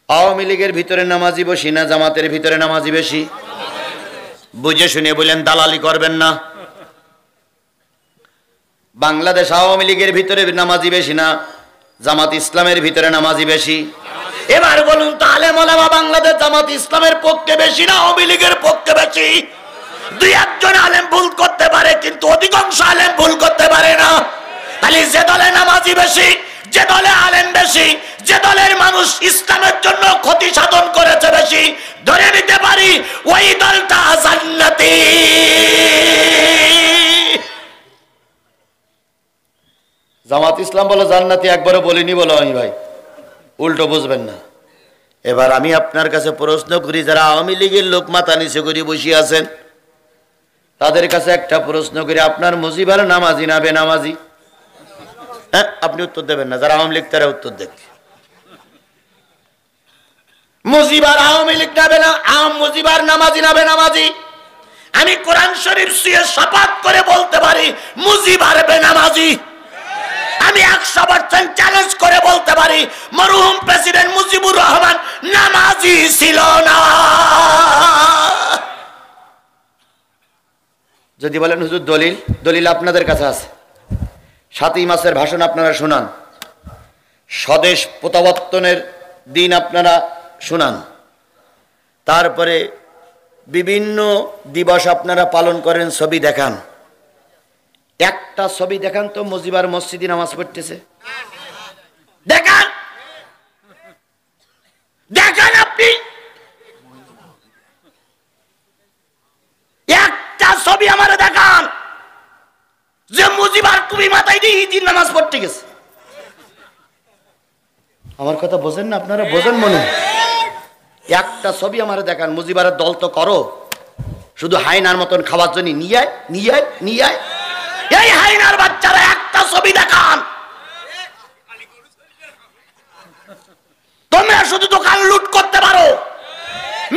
আওয়ামী লীগের ভিতরে নামাজি বেশি না জামাতের ভিতরে নামাজি বেশি? বুঝে শুনে বলেন, দালালি করবেন না। বাংলাদেশ আওয়ামী লীগের ভিতরে নামাজি বেশি না জামাত ইসলামের ভিতরে নামাজি বেশি? এবার বলুন তো, আলেম ওলামা বাংলাদেশ জামাত ইসলামের পক্ষে বেশি না আওয়ামী লীগের পক্ষে বেশি? দুই একজন আলেম ভুল করতে পারে, কিন্তু অধিকাংশ আলেম ভুল করতে পারে না। তাহলে যে দলে নামাজি বেশি, যে দলে আলেম বেশি, যে দলের মানুষ ইসলামের জন্য ক্ষতি সাধন করেছে বেশি, ধরে নিতে পারি ওই দলটা জান্নাতি। জামাত ইসলাম বলে জান্নাতি একবারও বলিনি বলো আমি ভাই, উল্টো বুঝবেন না। এবার আমি আপনার কাছে প্রশ্ন করি, যারা আওয়ামী লীগের লোক মাথা নিচে করে বসে আছেন তাদের কাছে একটা প্রশ্ন করি, আপনার মুজিবার নামাজি না বেনামাজি? হ্যাঁ, আপনি উত্তর দেবেন না, যারা আওয়ামী লীগ তারা উত্তর দেবে। মুজিবার আওয়ামী লীগ না বেনা, মুজিবার নামাজি না বেনামাজি? আমি কোরআন শরীফ ছুঁয়ে শপথ করে বলতে পারি মুজিবার বেনামাজি। আমি 100% চ্যালেঞ্জ করে বলতে পারি মরহুম প্রেসিডেন্ট মুজিবুর রহমান নামাজি ছিল না। যদি বলেন হুজুর দলিল, দলিল আপনাদের কাছে আছে। 7ই মাসের ভাষণ আপনারা শুনান, স্বদেশ প্রত্যাবর্তনের দিন আপনারা শুনান, তারপরে বিভিন্ন দিবস আপনারা পালন করেন, ছবি দেখান। একটা ছবি দেখান তো মুজিবার মসজিদে নামাজ পড়তেছে, দেখান দেখান। আপনি একটা ছবি আমার দেখান যে মুজিবার টুপি মাথায় দিয়ে ঈদের নামাজ পড়তে গেছে। আমার কথা বোঝেন না আপনারা? বোঝেন মনে? একটা ছবি আমার দেখান। মুজিবারের দল তো করো শুধু হাইনার মতন খাওয়ার জন্য, নিয়ে আয় নিয়ে আয় নিয়ে আয়। এই হাইনার বাচ্চারা একটা ছবি দেখান। তোমরা শুধু দোকান লুট করতে পারো,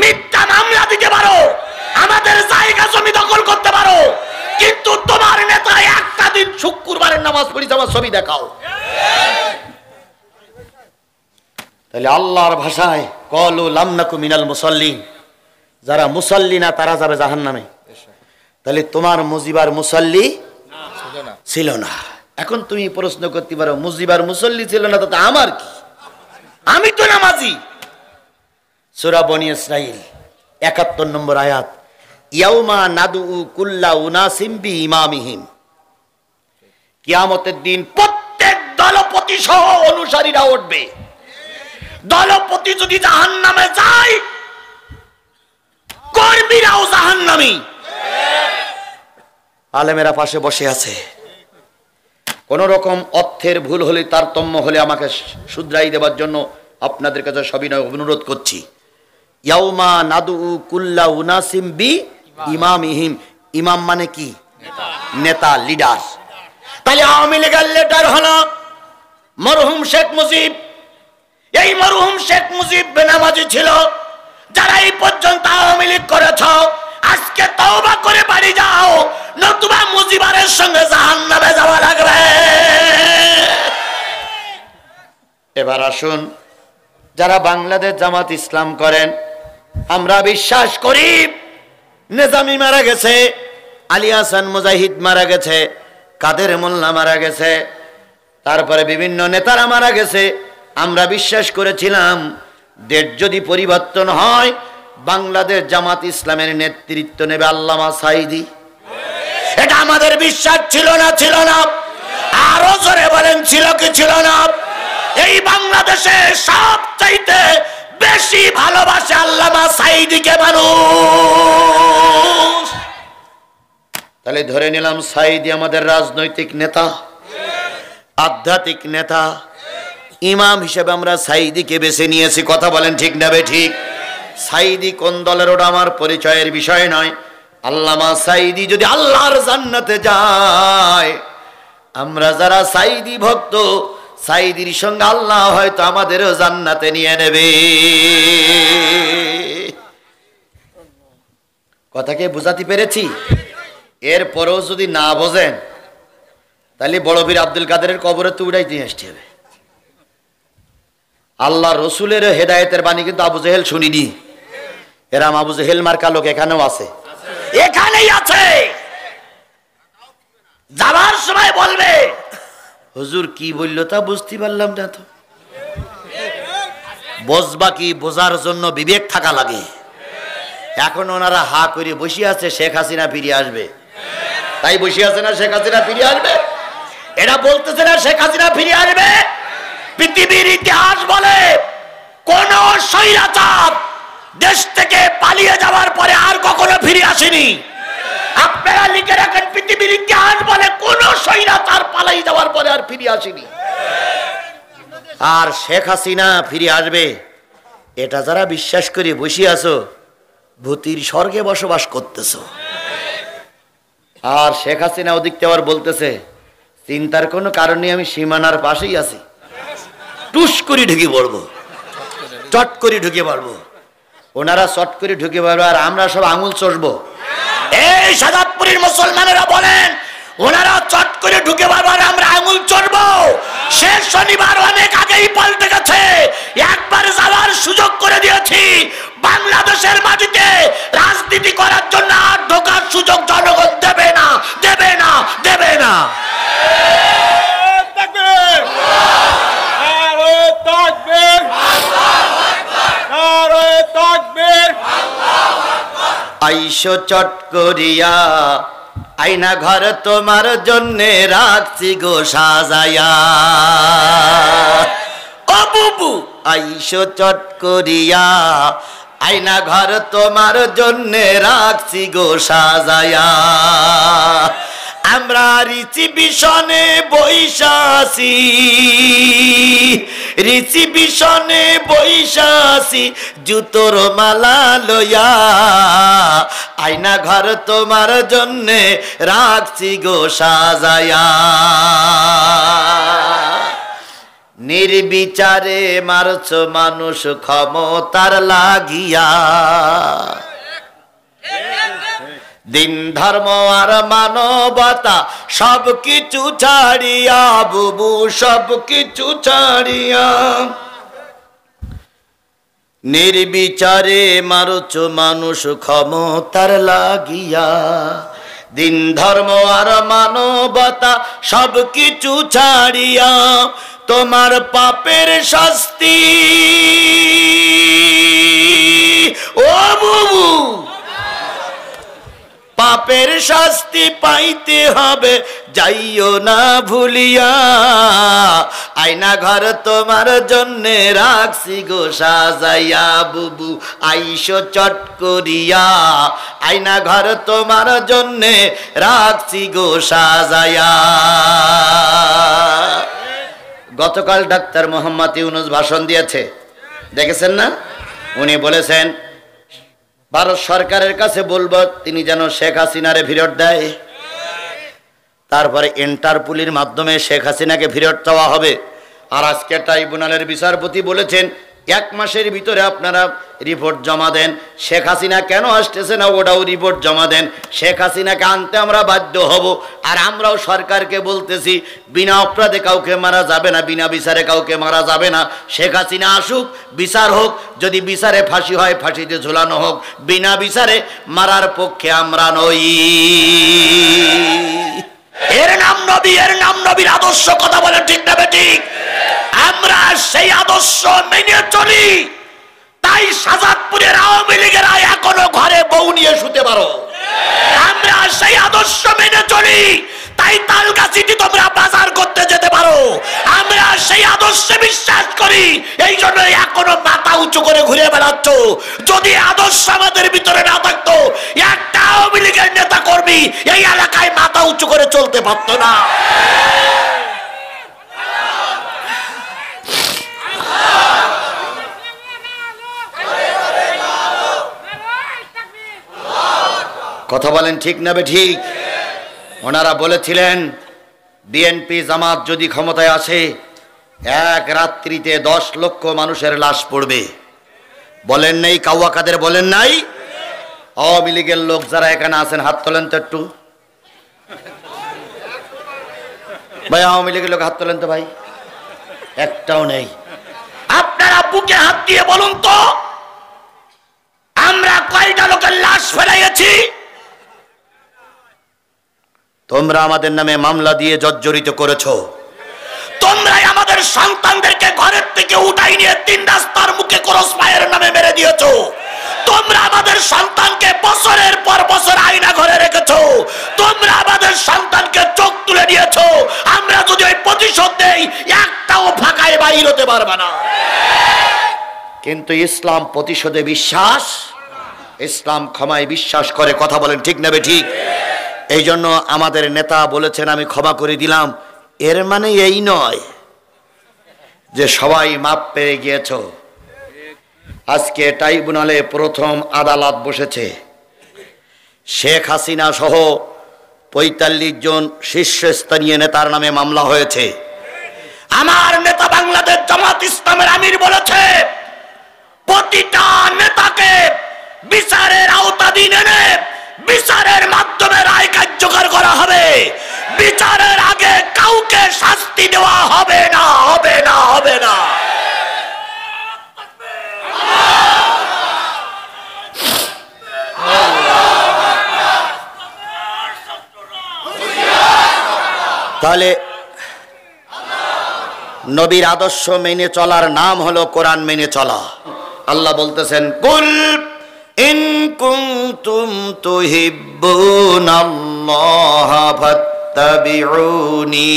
মিথ্যা মামলা দিতে পারো, আমাদের জায়গা জমি দখল করতে পারো, কিন্তু তোমার নেতা একটা দিন শুক্রবারের নামাজ পড়ি আমার ছবি দেখাও। তাহলে আল্লাহর ভাষায় কলু লাম নাকু মিনাল মুসাল্লিন, যারা মুসাল্লি না তারা যাবে জাহান্নামে। তাহলে তোমার মুজিবার মুসাল্লি ছিল না। এখন তুমি প্রশ্ন করতে পারো মুজিবার মুসল্লি ছিল না তো আমার কি, আমি তো নামাজি। সূরা বনী ইসরাঈল 71 নম্বর আয়াত, ইয়াউমা নাদউ কুল্লা উনাসিম বিইমামিহিম। কিয়ামতের দিন প্রত্যেক দলপতি সহ অনুসারীরা উঠবে। দলপতি যদি জাহান্নামে যায়, কর্মীরাও জাহান্নামী। আলেমেরা পাশে বসে আছে, কোন রকম অর্থের ভুল হলে, তারতম্য হলে আমাকে শুধরাই দেওয়ার জন্য আপনাদের কাছে সবিনয় অনুরোধ করছি। ইয়াউমা নাদউ কুল্লা উনাসিম বিইমামিহিম। ইমাম মানে কি? নেতা, লিডার। তাহলে আওয়ামী লীগের লিডার হলো মরহুম শেখ মুজিব। এই মরহুম শেখ মুজিব বেনামাজি ছিল। যারা এই পর্যন্ত আওয়ামী লীগ করেছ, আজকে তওবা করে বাড়ি যাও, নতুবা মুজিবারের সঙ্গে জাহান্নামে যাওয়া লাগবে। এবার আসুন, যারা বাংলাদেশ জামাত ইসলাম করেন, আমরা বিশ্বাস করি নিজামী মারা গেছে, আলী হাসান মুজাহিদ মারা গেছে, কাদের মোল্লা মারা গেছে, তারপরে বিভিন্ন নেতারা মারা গেছে। আমরা বিশ্বাস করেছিলাম দেশ যদি পরিবর্তন হয়, বাংলাদেশ জামাত ইসলামের নেতৃত্ব নেবে আল্লামা সাঈদী। এটা আমাদের বিশ্বাস ছিল না? ছিল না? আরো জোরে বলেন, ছিল কি ছিল না? এই বাংলাদেশে সবচাইতে বেশি ভালোবাসে আল্লামা সাঈদীকে মানুষ। তাহলে ধরে নিলাম সাঈদী আমাদের রাজনৈতিক নেতা, আধ্যাত্মিক নেতা, ইমাম হিসেবে আমরা সাঈদীকে বেছে নিয়েছি। কথা বলেন ঠিক না ঠিক? সাঈদী কোন দলের ওটা আমার পরিচয়ের বিষয় নয়। আল্লামা সাঈদী যদি আল্লাহর জান্নাতে যায়, আমরা যারা সাঈদী ভক্ত, সাঈদীর সঙ্গে আল্লাহ হয়তো আমাদেরও জান্নাতে নিয়ে নেবে। কথাকে বুঝাতে পেরেছি? এরপরেও যদি না বোঝেন, তাহলে বড় বীর আব্দুল কাদেরের কবরে তো উড়াই দিয়ে আসতে হবে। আল্লাহ রসুলের হেদায়েতের বাণী কিন্তু আবু জেহেল শুনিনি। এরাম আবু জেহেল মার্কা লোক এখানেও আছে, এখানেই আছে। যাবার সময় বলবে হুজুর কি বললো তা বুঝতে পারলাম না তো। বুঝবা কি, বোঝার জন্য বিবেক থাকা লাগে। এখন ওনারা হা করে বসে আছে শেখ হাসিনা ফিরে আসবে, তাই বসে আছে না শেখ হাসিনা ফিরে আসবে। এরা বলতেছে না শেখ হাসিনা ফিরে আসবে। পৃথিবীর ইতিহাস বলে কোন স্বৈরাচার দেশ থেকে পালিয়ে যাওয়ার পরে আর কখনো ফিরে আসেনি। আপনারা লিখে রাখেন, পৃথিবীর ইতিহাস বলে কোন স্বৈরাচার পালিয়ে যাওয়ার পরে আর ফিরে আসেনি। আর শেখ হাসিনা ফিরে আসবে এটা যারা বিশ্বাস করে বসে আছো, ভূতির স্বর্গে বসবাস করতেছো। আর শেখ হাসিনা ওদিকতে আবার বলতেছে চিন্তার কোনো কারণ নেই, আমি সীমানার পাশেই আছি, টুস করে ঢুকে পড়বো, চট করে ঢুকে পড়বো। ওনারা চট করে ঢুকে পড়বো আর আমরা সব আঙুল চষবো। এই সাজাদপুরের মুসলমানেরা বলেন ওনারা চট করে ঢুকে পড়বো আর আমরা আঙুল চষবো। শেষ শনিবার অনেক আগেই পাল্টে গেছে, একবার যাওয়ার সুযোগ করে দিয়েছি। বাংলাদেশের মাটিতে রাজনীতি করার জন্য আর ঢোকার সুযোগ জনগণ দেবে না, দেবে না, দেবে না। আইসো চট করিয়া আয়না ঘর তোমার জন্যে রাখছি গো সাজায়া। ও বুবু আইসো চট করিয়া আয়না ঘর তোমার জন্যে রাখছি গো সাজায়া। আমরা রিসিবিশনে বৈশাসি, রিসিবিশনে বৈশাসি জুতোর মালা লইয়া। আয়না ঘর তোমার জন্যে রাখছি গো সাজায়া। নির্বিচারে মারছ মানুষ ক্ষমতার লাগিয়া। দিন ধর্ম আর মানবতা সব কিছু ছাড়িয়া, বুবু সব কিছু ছাড়িয়া। নির্বিচারে মারছ মানুষ ক্ষমতার লাগিয়া। দিন ধর্ম আর মানবতা সব কিছু ছাড়িয়া। তোমার পাপের শাস্তি ও বুবু, পাপের শাস্তি পাইতে হবে যাইও না ভুলিয়া। আয়না ঘর তোমার জন্যে রাখছি গো সাজাইয়া। বুবু আইসো চট করিয়া আয়না ঘর তোমার জন্যে রাখছি গো সাজাইয়া। গতকাল ডাক্তার মোহাম্মদ ইউনুস ভাষণ দিয়েছে, দেখেছেন না? উনি বলেছেন ভারত সরকারের কাছে বলবো তিনি যেন শেখ হাসিনারে ফেরত দেয়। তারপরে ইন্টারপোলের মাধ্যমে শেখ হাসিনাকে ফেরত চাওয়া হবে। আর আজকে ট্রাইব্যুনালের বিচারপতি বলেছেন 1 মাসের ভিতরে আপনারা রিপোর্ট জমা দেন। শেখ হাসিনা কেন আসতেছে না ওটাও রিপোর্ট জমা দেন। শেখ হাসিনাকে আনতে আমরা বাধ্য হব। আর আমরাও সরকারকে বলতেছি বিনা অপরাধে কাউকে মারা যাবে না, বিনা বিচারে কাউকে মারা যাবে না। শেখ হাসিনা আসুক, বিচার হোক, যদি বিচারে ফাঁসি হয় ফাঁসিতে ঝুলানো হোক, বিনা বিচারে মারার পক্ষে আমরা নই। এর নাম নবী, এর নাম নবীর আদর্শ। কথা বলে ঠিক না বেঠিক? আমরা সেই আদর্শ মেনে চলি, তাই সাজাদপুরের আওয়ামী লীগেরা এখনো ঘরে বউ নিয়ে শুতে পারো। আমরা সেই আদর্শ মেনে চলি, তাই তালগাছিতে তোমরা বাজার করতে যেতে পারো। আমরা সেই আদর্শে বিশ্বাস করি, এই জন্য এখনো মাথা উঁচু করে ঘুরে বেড়াচ্ছ। যদি আদর্শ আমাদের ভিতরে না থাকতো, একটা আওয়ামী লীগের নেতা কর্মী এই এলাকায় মাথা উঁচু করে চলতে পারতো না। কথা বলেন ঠিক না বেঠিক? ওনারা বলেছিলেন বিএনপি জামাত যদি ক্ষমতায় আসে এক রাত্রিতে 10 লক্ষ মানুষের লাশ পড়বে। বলেন নাই? কাউয়া কাদের বলেন নাই? আওয়ামী লীগের লোক যারা এখানে আছেন হাত তোলেন তো একটু। ভাই আওয়ামী লীগের লোক হাত তোলেন তো ভাই, একটাও নেই। আপনারা বুকে হাত দিয়ে বলুন তো, আমরা কয়টা লোকের লাশ ফেলাইছি? তোমরা আমাদের নামে মামলা দিয়ে জর্জরিত করেছো। তোমরাই আমাদের সন্তানদেরকে ঘরের থেকে উঠাই নিয়ে 3 রাস্তার মুখে ক্রস ফায়ার নামে মেরে দিয়েছো। তোমরা আমাদের সন্তানকে বছরের পর বছর আয়না ঘরে রেখেছো। তোমরা আমাদের সন্তানকে চোখ তুলে দিয়েছো। আমরা যদি ওই প্রতিশোধ দেই, একটাও ফাঁকায় বাইর হতে পারবে না। কিন্তু ইসলাম প্রতিশোধে বিশ্বাস, ইসলাম ক্ষমায় বিশ্বাস করে। কথা বলেন ঠিক না ঠিক? এই জন্য আমাদের নেতা বলেছেন আমি ক্ষমা করে দিলাম, এর মানে এই নয় যে সবাই মাপ পেয়ে গিয়েছ। আজকে ট্রাইব্যুনালে প্রথম আদালত বসেছে। শেখ হাসিনা সহ ৪৫ জন শীর্ষস্থানীয় নেতার নামে মামলা হয়েছে। আমার নেতা বাংলাদেশ জামাত ইসলামের আমির বলেছে, প্রতিটা নেতাকে বিচারের আওতাধীন এনে বিচারের মাধ্যমে রায় কার্যকর করা হবে। বিচারের আগে কাউকে শাস্তি দেওয়া হবে না, হবে না, হবে না। তাহলে নবীর আদর্শ মেনে চলার নাম হলো কোরআন মেনে চলা। আল্লাহ বলতেছেন, কুল ইন কুনতুম তুহিব্বুনাল্লাহ ফাত্তাবিউনি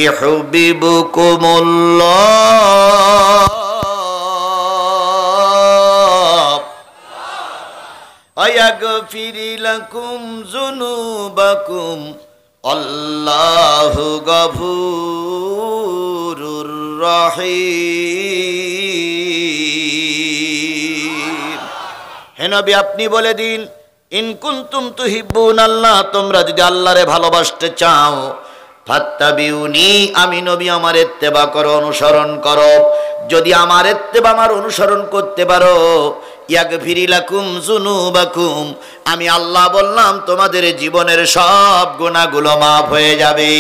ইউহিব্বুকুমুল্লাহ ওয়ায়াগফির লাকুম যুনুবাকুম আল্লাহু গফুরুর রহিম। হে নবী, আপনি বলে দিন, ইন কুনতুম তুহিব্বুনাল্লাহ, তোমরা যদি আল্লাহরে ভালোবাসতে চাও, ফাত্তাবিউনি, আমি নবী আমার ইত্তেবা করো, অনুসরণ করো। যদি আমার ইত্তেবা, আমার অনুসরণ করতে পারো, ইয়াগফির লাকুম যুনুবাকুম, আমি আল্লাহ বললাম তোমাদের জীবনের সব গুনাহগুলো মাফ হয়ে যাবে।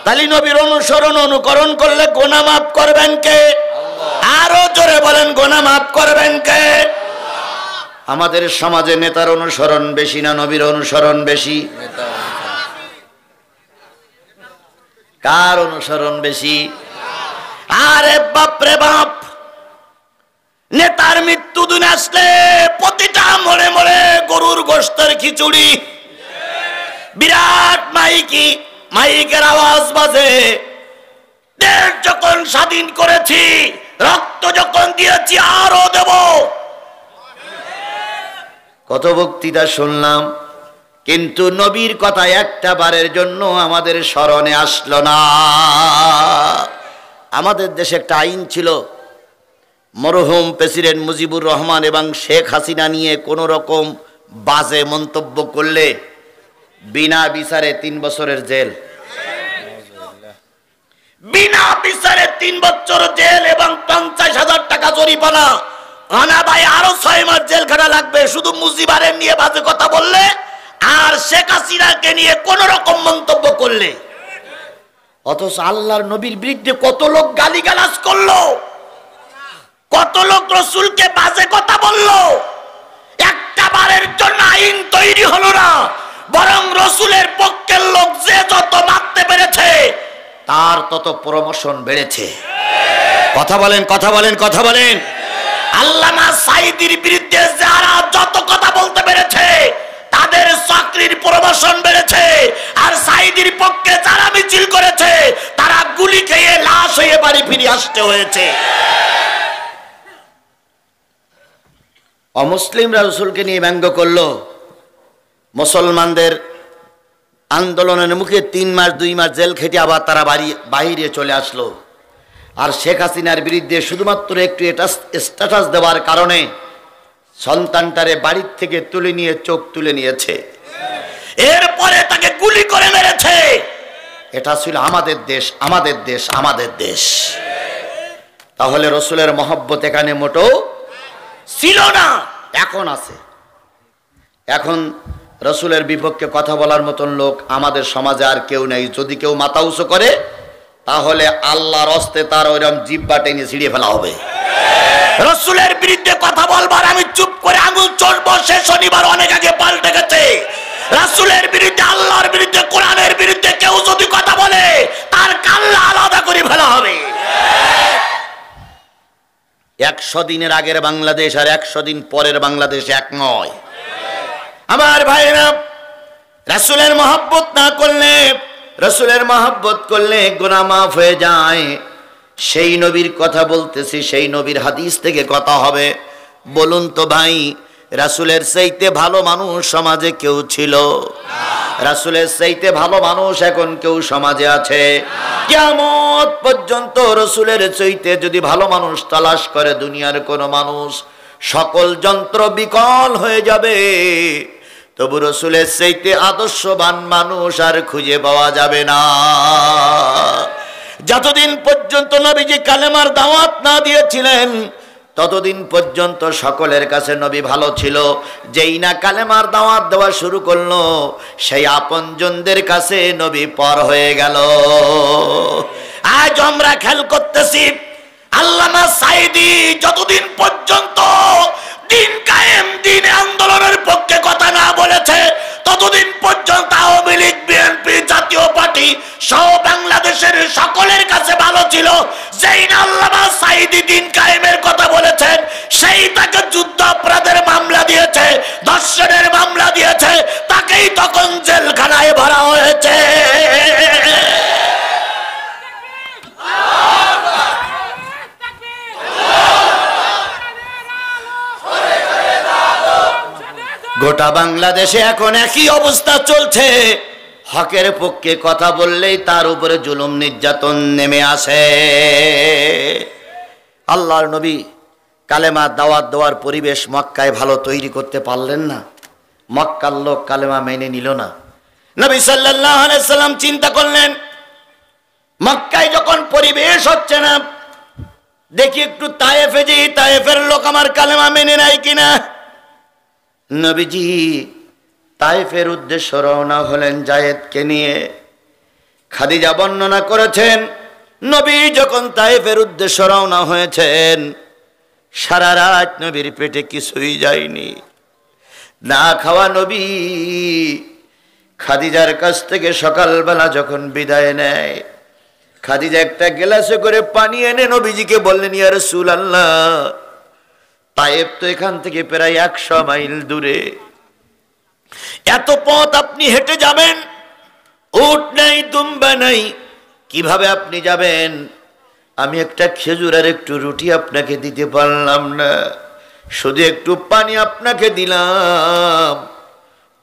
তাহলে নবীর অনুসরণ অনুকরণ করলে গুনাহ মাফ করবেন কে? আরো জোরে বলেন, গুনাহ মাফ করবেন কে? আমাদের সমাজে নেতার অনুসরণ বেশি না নবীর অনুসরণ বেশি? কার অনুসরণ বেশি? আরে বাপ রে বাপ, নেতার মৃত্যু দিন আসলে প্রতিটা মোড়ে মোড়ে গরুর গোশতের খিচুড়ি, বিরাট মাইকের আওয়াজ বাজে। দেশ যখন স্বাধীন করেছি, রক্ত যখন দিয়েছি, আরো দেব। কত বক্তৃতা শুনলাম, কিন্তু নবীর কথা একটা বারের জন্য আমাদের স্মরণে আসলো না। আমাদের দেশে একটা আইন ছিল, মরহুম প্রেসিডেন্ট মুজিবুর রহমান এবং শেখ হাসিনা নিয়ে কোনো রকম বাজে মন্তব্য করলে বিনা বিচারে 3 বছরের জেল, বিনা বিচারে 3 বছর জেল এবং 50,000 টাকা জরিমানা। আনা ভাই, আরো 6 মাস জেল খাটা লাগবে শুধু মুজিবারের নিয়ে বাজে কথা বললে আর শেখ হাসিনাকে নিয়ে কোন রকম মন্তব্য করলে। অথচ আল্লাহর নবীর বিরুদ্ধে কত লোক গালিগালাজ করলো, কত লোক রসুলকে বাজে কথা বললো। একটা বারের জন্য আইন তৈরি হলো না, বরং রসুলের পক্ষের লোক যে যত মারতে পেরেছে তার তত প্রমোশন বেড়েছে। কথা বলেন, কথা বলেন, কথা বলেন। আল্লামা সাঈদীর বিরুদ্ধে যারা যত কথা বলতে পেরেছে তাদের চাকরির প্রমোশন বেড়েছে, আর সাঈদীর পক্ষে যারা মিছিল করেছে তারা গুলি খেয়ে লাশ হয়ে বাড়ি ফিরে আসতে হয়েছে। অমুসলিমরা রাসূলকে নিয়ে ব্যঙ্গ করলো, মুসলমানদের আন্দোলনের মুখে 3 মাস 2 মাস জেল খেটে আবার তারা বাইরে চলে আসলো। আর শেখ হাসিনার বিরুদ্ধে শুধুমাত্র একটু স্ট্যাটাস দেওয়ার কারণে সন্তানটারে বাড়ির থেকে তুলে নিয়ে চোখ তুলে নিয়েছে, এরপরে তাকে গুলি করে মেরেছে। এটা ছিল আমাদের দেশ, আমাদের দেশ, আমাদের দেশ। তাহলে রসুলের মহব্বত এখানে মোটেও ছিল না, এখন আছে। এখন রসুলের বিপক্ষে কথা বলার মতন লোক আমাদের সমাজে আর কেউ নেই। যদি কেউ মাথা উঁচু করে তাহলে আল্লাহর হস্তে তার ওইরকম জিহ্বা টেনে ছিঁড়ে ফেলা হবে। রাসূলের বিরুদ্ধে কথা বলবার আমি চুপ করে আঙুল চড়বো, সে শনিবার অনেক আগে পাল্টে গেছে। রাসূলের বিরুদ্ধে, আল্লাহর বিরুদ্ধে, কোরআনের বিরুদ্ধে কেউ যদি কথা বলে তার কাল্লা আলাদা করে ফেলা হবে। 100 দিনের আগের বাংলাদেশ আর 100 দিন পরের বাংলাদেশ এক নয়। আমার ভাইরা, রাসূলের মহব্বত না করলে, রাসূলের মহব্বত করলে গুনাহ মাফ হয়ে যায়। সেই নবীর কথা বলতেছি, সেই নবীর হাদিস থেকে কথা হবে। বলুন তো ভাই, রাসূলের চাইতে ভালো মানুষ সমাজে কেউ ছিল? রাসূলের চাইতে ভালো মানুষ এখন কেউ সমাজে আছে? কিয়ামত পর্যন্ত রাসূলের চাইতে যদি ভালো মানুষ তালাশ করে দুনিয়ার কোন মানুষ, সকল যন্ত্র বিকল হয়ে যাবে, তবু রাসূলের চাইতে আদর্শবান মানুষ আর খুঁজে পাওয়া যাবে না। যতদিন পর্যন্ত নবীজি কালেমার দাওয়াত না দিয়েছিলেন ততদিন পর্যন্ত সকলের কাছে নবী ভালো ছিল। যেই না কালেমার দাওয়াত দেওয়া শুরু করলো, সেই আপনজনদের কাছে নবী পর হয়ে গেল। আজ আমরা খেয়াল করতেছি, আল্লামা সাঈদী যতদিন পর্যন্ত দিন কায়েম, দিন আন্দোলনের পক্ষে কথা না বলেছে, ততদিন পর্যন্ত আওয়ামী লীগ, বিএনপি, জাতীয় পার্টি সহ বাংলাদেশের সকলের কাছে ভালো ছিল। যেই না আল্লামা সাঈদী দিন কায়েমের কথা বলেছেন, সেই তাকে যুদ্ধ অপরাধের মামলা দিয়েছে, ধর্ষণের মামলা দিয়েছে, তাকেই তখন জেলখানায় ভরা হয়েছে। গোটা বাংলাদেশে এখন একই অবস্থা চলছে। হকের পক্ষে কথা বললেই তার উপরে জুলুম নির্যাতন নেমে আসে। আল্লাহর নবী কালেমা দাওয়াত দেওয়ার পরিবেশ মক্কায় ভালো তৈরি করতে পারলেন না। মক্কার লোক কালেমা মেনে নিল না। নবী সাল্লাল্লাহু আলাইহি সাল্লাম চিন্তা করলেন, মক্কায় যখন পরিবেশ হচ্ছে না, দেখি একটু তায়েফে যাই, তায়েফের লোক আমার কালেমা মেনে নেয় কিনা। নবীজি তায়েফের উদ্দেশ্য রওনা হলেন যায়েদকে নিয়ে। খাদিজা বর্ণনা করেছেন, নবী যখন তায়েফের উদ্দেশ্য রওনা হয়েছেন, সারা রাত নবীর পেটে কিছুই যায়নি। না খাওয়া নবী খাদিজার কাছ থেকে সকালবেলা যখন বিদায় নেয়, খাদিজা একটা গ্লাসে করে পানি এনে নবীজিকে বললেন, ইয়া রাসূলুল্লাহ, তায়েফ তো এখান থেকে প্রায় 100 মাইল দূরে, এত পথ আপনি হেঁটে যাবেন, উট নাই, দুম্বা নাই, কিভাবে আপনি যাবেন? আমি একটা খেজুর আর একটু রুটি আপনাকে দিতে পারলাম না, শুধু একটু পানি আপনাকে দিলাম,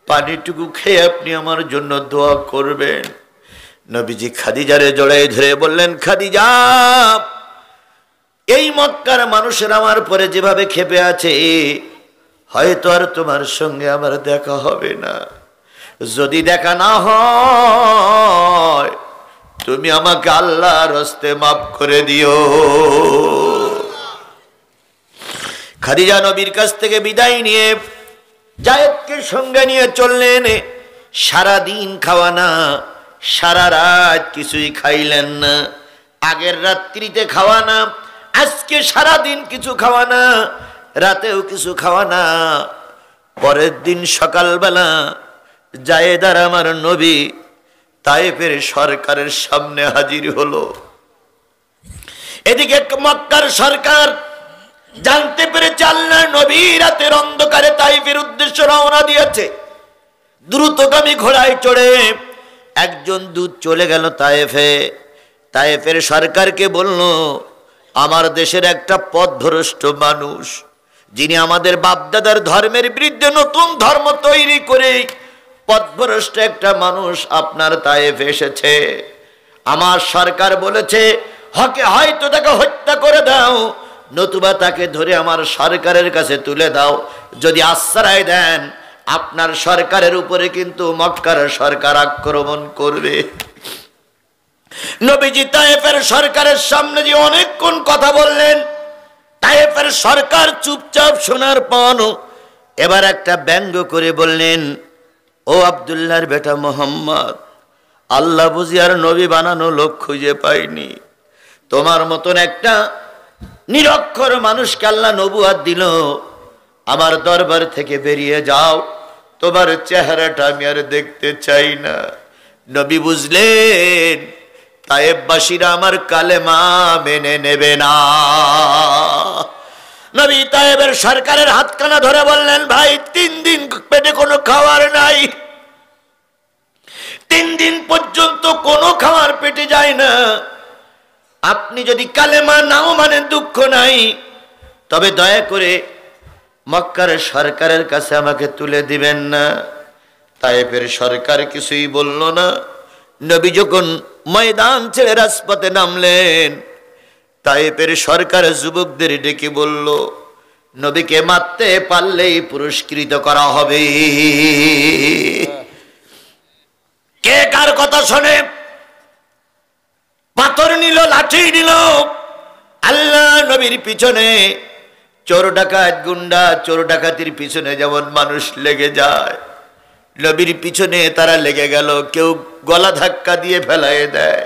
পানিটুকু খেয়ে আপনি আমার জন্য দোয়া করবেন। নবীজি খাদিজারে জড়াই ধরে বললেন, খাদিজা, এই মক্কার মানুষের আমার পরে যেভাবে ক্ষেপে আছে, হয়তো আর তোমার সঙ্গে আমার দেখা হবে না। যদি দেখা না হয়, তুমি আমাকে আল্লাহর হস্তে মাফ করে দিও। খাদিজা নবীর কাছ থেকে বিদায় নিয়ে যায়েদকে সঙ্গে নিয়ে চললেন। সারা দিন খাওয়া না, সারা রাত কিছুই খাইলেন না। আগের রাত্রিতে খাওয়া না, আজকে সারা দিন কিছু খাওয়া না, রাতেও কিছু খাওয়া না। পরের দিন সকালবেলা যায়েদ আর আমার নবী তায়েফের সরকারের সামনে হাজির হলো। এদিকে মক্কার সরকার জানতে পেরেছে আল্লাহর নবী রাতের অন্ধকারে তায়েফের উদ্দেশ্যে রওনা দিয়েছে। দ্রুতগামী ঘোড়ায় চড়ে একজন দূত চলে গেল তায়েফে। তায়েফের সরকারকে বলল, আমার দেশের একটা পথভ্রষ্ট মানুষ, যিনি আমাদের বাপদাদার ধর্মের বিরুদ্ধে নতুন ধর্ম তৈরি করে পথভ্রষ্ট একটা মানুষ আপনার তায়েফে এসেছে। আমার সরকার বলেছে, হয়তো তাকে হত্যা করে দাও, নতুবা তাকে ধরে আমার সরকারের কাছে তুলে দাও। যদি আশ্রয় দেন, আপনার সরকারের উপরে কিন্তু মক্কার সরকার আক্রমণ করবে। নবীজি তায়েফের সরকারের সামনে যে অনেকক্ষণ কথা বললেন, তায়েফের সরকার চুপচাপ শোনার পর এবার একটা ব্যঙ্গ করে বললেন, ও আব্দুল্লাহর বেটা মোহাম্মদ, আল্লাহ বুঝি আর নবী বানানো লোক খুঁজে পাইনি। তোমার মতন একটা নিরক্ষর মানুষকে আল্লাহ নবুয়ত দিল, আমার দরবার থেকে বেরিয়ে যাও, তোমার চেহারাটা আমি আর দেখতে চাই না। নবী বুঝলেন তায়েববাসীরা আমার কালেমা মেনে নেবে না। নবী তায়েবের সরকারের হাতখানা ধরে বললেন, ভাই 3 দিন পেটে কোনো খাবার নাই, 3 দিন পর্যন্ত কোনো খাবার পেটে যায় না। আপনি যদি কালেমা নাও মানে দুঃখ নাই, তবে দয়া করে মক্কার সরকারের কাছে আমাকে তুলে দিবেন না। তায়েফের সরকার কিছুই বলল না। নবী যখন ময়দান ছেড়ে রাজপথে নামলেন, তায়েফের সরকার যুবকদের ডেকে বলল, নবীকে মারতে পারলেই পুরস্কৃত করা হবে। কে কার কথা শোনে? পাথর নিল, লাঠি নিল। আল্লাহ নবীর পিছনে চোর ডাকাত গুন্ডা, চোর ডাকাতির পিছনে যেমন মানুষ লেগে যায়, নবীর পিছনে তারা লেগে গেল। কেউ গলা ধাক্কা দিয়ে ফেলাই দেয়,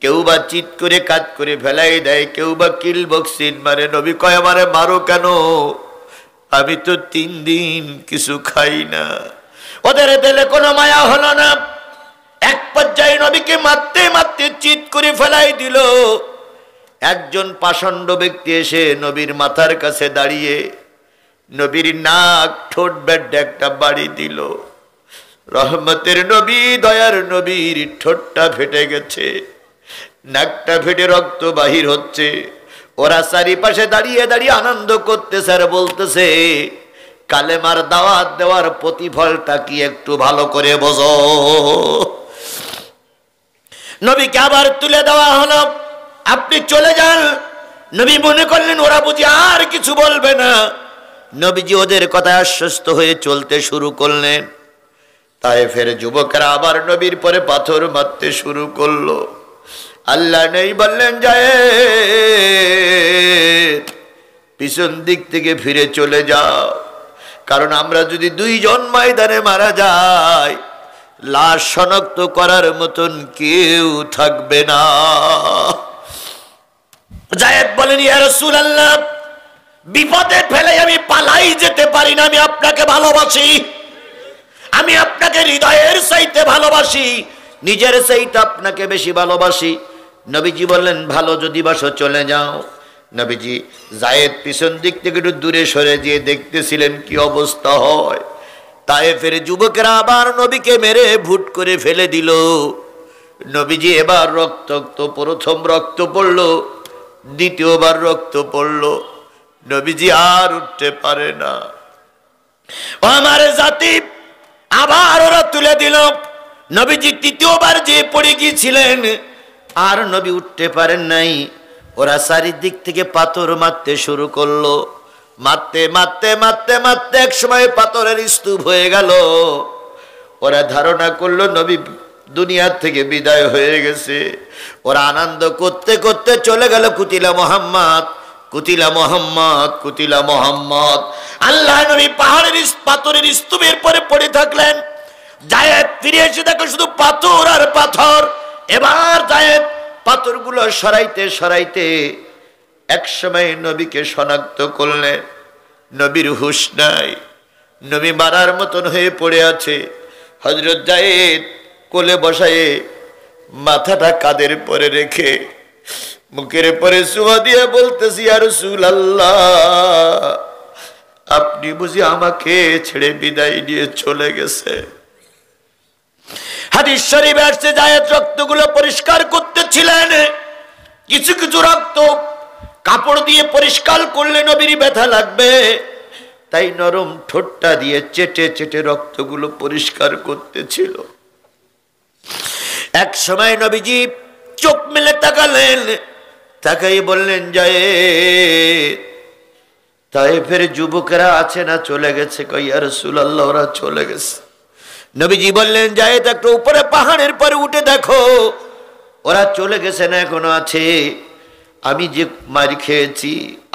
কেউ বা চিৎ করে কাজ করে ফেলাই দেয়, কেউ বা কিল বক্সিন মারে। নবী কয়, আমারে মারো কেন? আমি তো 3 দিন কিছু খাই না। ওদের দিলে কোনো মায়া হলো না। এক পর্যায়ে নবীকে মারতে মারতে চিৎ করে ফেলাই দিল। একজন পাষণ্ড ব্যক্তি এসে নবীর মাথার কাছে দাঁড়িয়ে নবীর নাক ঠোঁট বেঁধে একটা বাড়ি দিল। রহমতের নবী, দয়ার নবীর ঠোঁটটা ফেটে গেছে, নাকটা ফেটে রক্ত বাহির হচ্ছে। ওরা চারিপাশে দাঁড়িয়ে দাঁড়িয়ে আনন্দ করতেছে আর বলতেছে, কালেমার দাওয়াত দেওয়ার প্রতিফলটা কি একটু ভালো করে বোঝো। নবীকে আবার তুলে দেওয়া হলো, আপনি চলে যান। নবী মনে করলেন ওরা বুঝি আর কিছু বলবে না। নবীজি ওদের কথায় আশ্বস্ত হয়ে চলতে শুরু করলেন। তায়েফের যুবকেরা আবার নবীর পরে পাথর মারতে শুরু করলো। আল্লাহ নেই বললেন, যায় পিছন দিক থেকে ফিরে চলে যাও, কারণ আমরা যদি 2 জন ময়দানে মারা যাই, লাশ শনাক্ত করার মতন কেউ থাকবে না। যায়েদ বলেন, ইয়া রাসূলুল্লাহ, বিপদে ফেলে আমি পালাই যেতে পারি না। আমি আপনাকে ভালোবাসি, আমি আপনাকে হৃদয়ের চাইতে ভালোবাসি, নিজের চাইতে আপনাকে বেশি ভালোবাসি। নবীজি বললেন, ভালো যদি বাসো চলে যাও। নবীজি যায়েদ পিছন দিক থেকে একটু দূরে সরে গিয়ে দেখতেছিলেন কি অবস্থা হয়। তায়েফের যুবকেরা আবার নবীকে মেরে ভুট করে ফেলে দিল। নবীজি এবার রক্তাক্ত, প্রথম রক্ত পড়ল, দ্বিতীয়বার রক্ত পড়ল। নবীজি আর উঠতে পারে না। আমার জাতি আবার ওরা তুলে দিল। নবীজি তৃতীয়বার যে পড়ে গিয়েছিলেন, আর নবী উঠতে পারেন নাই। ওরা চারিদিক থেকে পাথর মারতে শুরু করলো। মারতে মারতে মারতে মারতে এক সময় পাথরের স্তূপ হয়ে গেল। ওরা ধারণা করলো নবী দুনিয়ার থেকে বিদায় হয়ে গেছে। ওরা আনন্দ করতে করতে চলে গেল, কুতিলা মুহাম্মদ, কুতিলা মুহাম্মদ, কুতিলা মুহাম্মদ। আল্লাহ নবী পাহাড়ের পাথরের স্তূপের পরে পড়ে থাকলেন। যায়েদ ফিরে এসে দেখো শুধু পাথর আর পাথর। এবার যায়েদ পাথরগুলো সরাইতে সরাইতে এক সময় নবীকে শনাক্ত করলেন। নবীর হুঁশ নাই, নবী মারার মতন হয়ে পড়ে আছে। হযরত যায়েদ কোলে বসায়ে মাথাটা কাঁধের পরে রেখে মুখের পরে চুমা দিয়ে বলতেছি, ইয়া রাসূলুল্লাহ, আপনি বুঝি আমাকে ছেড়ে বিদায় দিয়ে চলে গেছে। হাদিস শরীফে আসছে, যায়েদ রক্তগুলো পরিষ্কার করতেছিলেন। কিছু কিছু রক্ত কাপড় দিয়ে পরিষ্কার করলে নবীর ব্যথা লাগবে, তাই নরম ঠোঁটটা দিয়ে চেটে চেটে রক্তগুলো পরিষ্কার করতেছিল। এক সময় নবীজি চোখ মেলে তাকালেন, তাকাই বললেন, যায়েদ, তায়েফের যুবকেরা আছে না চলে গেছে? কই, ইয়া রাসূলুল্লাহ, ওরা চলে গেছে। নবীজি বললেন, যায়েদ একটু উপরে পাহাড়ের পরে উঠে দেখো, ওরা চলে গেছে না এখনো আছে? আমি যে মারি খেয়েছি,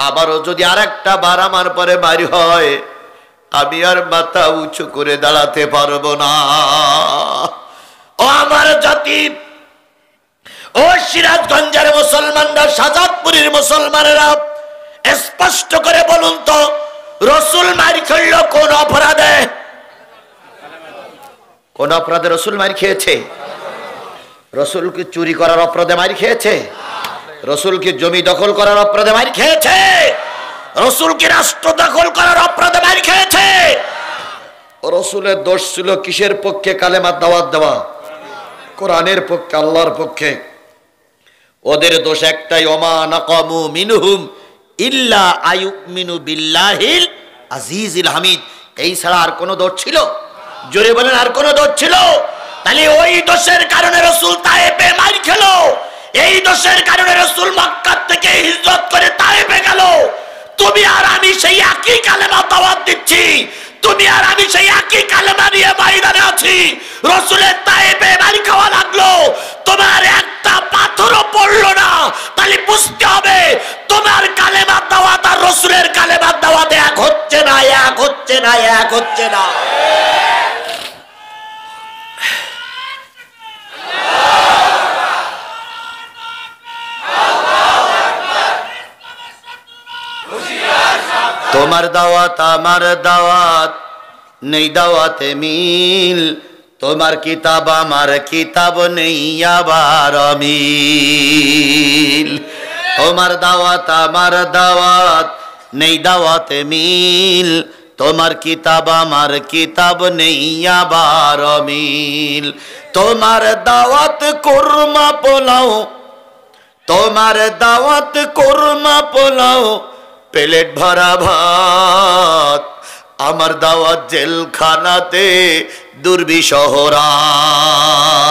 আবারও যদি আরেকটা বার আমার পরে মারি হয়, আমি আর মাথা উঁচু করে দাঁড়াতে পারবো না। ও আমার জাতি, ও সিরাজগঞ্জের মুসলমানরা, শাহজাদপুরের মুসলমানেরা, স্পষ্ট করে বলুন তো, রসুল মার খেল কোন অপরাধে? কোন অপরাধে রসুল মার খেয়েছে? রসুল কি চুরি করার অপরাধে মার খেয়েছে? রসুল কি জমি দখল করার অপরাধে মার খেয়েছে? রসুল কি রাষ্ট্র দখল করার অপরাধে মার খেয়েছে? রসুলের দোষ ছিল কিসের পক্ষে? কালেমার দাওয়াত দেওয়া, কোরআনের পক্ষে, আল্লাহর পক্ষে। ওদের দোষ একটাই, ওমা নাকামু মিনহুম ইল্লা আইয়ুমিনু বিল্লাহিল আজিজিল হামিদ। এই ছাড়া আর কোন দোষ ছিল? জোরে বলেন, আর কোন দোষ ছিল? তাহলে ওই দোষের কারণে রসুল তায়েফে মার খেলো। এই দোষের কারণে রসুল মক্কা থেকে হিজরত করে তায়েফে গেল। তুমি আর আমি সেই একই কালেমা দাওয়াত দিচ্ছি, তুমি আর আমি সেই একই কালেমা নিয়ে ময়দানে আছি। রসুলের তায়েফে মার খাওয়া লাগলো, তোমার একটা পাথরও পড়লো না। তাহলে বুঝতে হবে তোমার কালেমা দাওয়াত আর রসুলের কালেমা দাওয়াত এক হচ্ছে না, এক হচ্ছে না, এক হচ্ছে না। তোমার দাওয়াত আমার দাওয়াত, নেই দাওয়াতে মিল। তোমার কিতাব আমার কিতাব, নেই আবার মিল। তোমার দাওয়াত আমার দাওয়াত, নেই দাওয়াতে মিল। তোমার কিতাব আমার কিতাব, নেই আবার মিল। তোমার দাওয়াত কোরমা পোলাও, তোমার দাওয়াত কোরমা পোলাও, প্লেট ভরা ভাত। আমার দাওয়াত জেলখানাতে দুর্বিষহ রাত।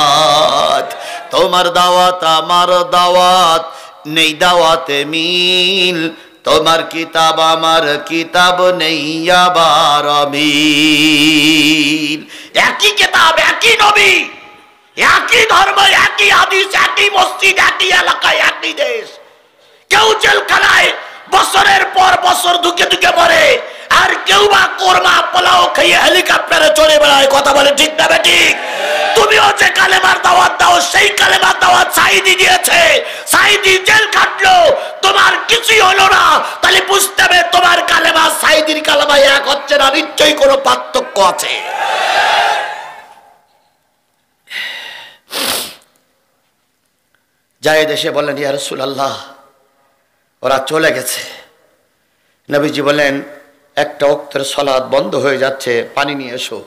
তোমার দাওয়াত আমার দাওয়াত, নেই দাওয়াতে মিল। তোমার কিতাব আমার কিতাব, নেই আবার মিল। একই কিতাব, একই নবী, একই ধর্ম, একই হাদিস, একই মসজিদ, একই এলাকায়, একই দেশ। কেউ জেলখানায় বছরের পর বছর ধুকে ধুকে মরে, আর কেউ বা কোরমা পোলাও খেয়ে হেলিকপ্টারে চলে বেড়ায়। কথা বলে ঠিক না ঠিক? তুমিও যে কালেমার দাওয়াত দাও, সেই কালেমার দাওয়াত সাইদি দিয়েছে, সাইদি জেল খাটলো, তোমার কিছুই হলো না। তাহলে বুঝতে হবে তোমার কালেমা সাইদির কালেমা এক হচ্ছে না, নিশ্চয়ই কোনো পার্থক্য আছে। জায়েদ এসে বললেন, ইয়া রাসূলুল্লাহ, ওরা চলে গেছে। নবীজি বলেন, একটা ওয়াক্তের সালাত বন্ধ হয়ে যাচ্ছে, পানি নিয়ে এসো।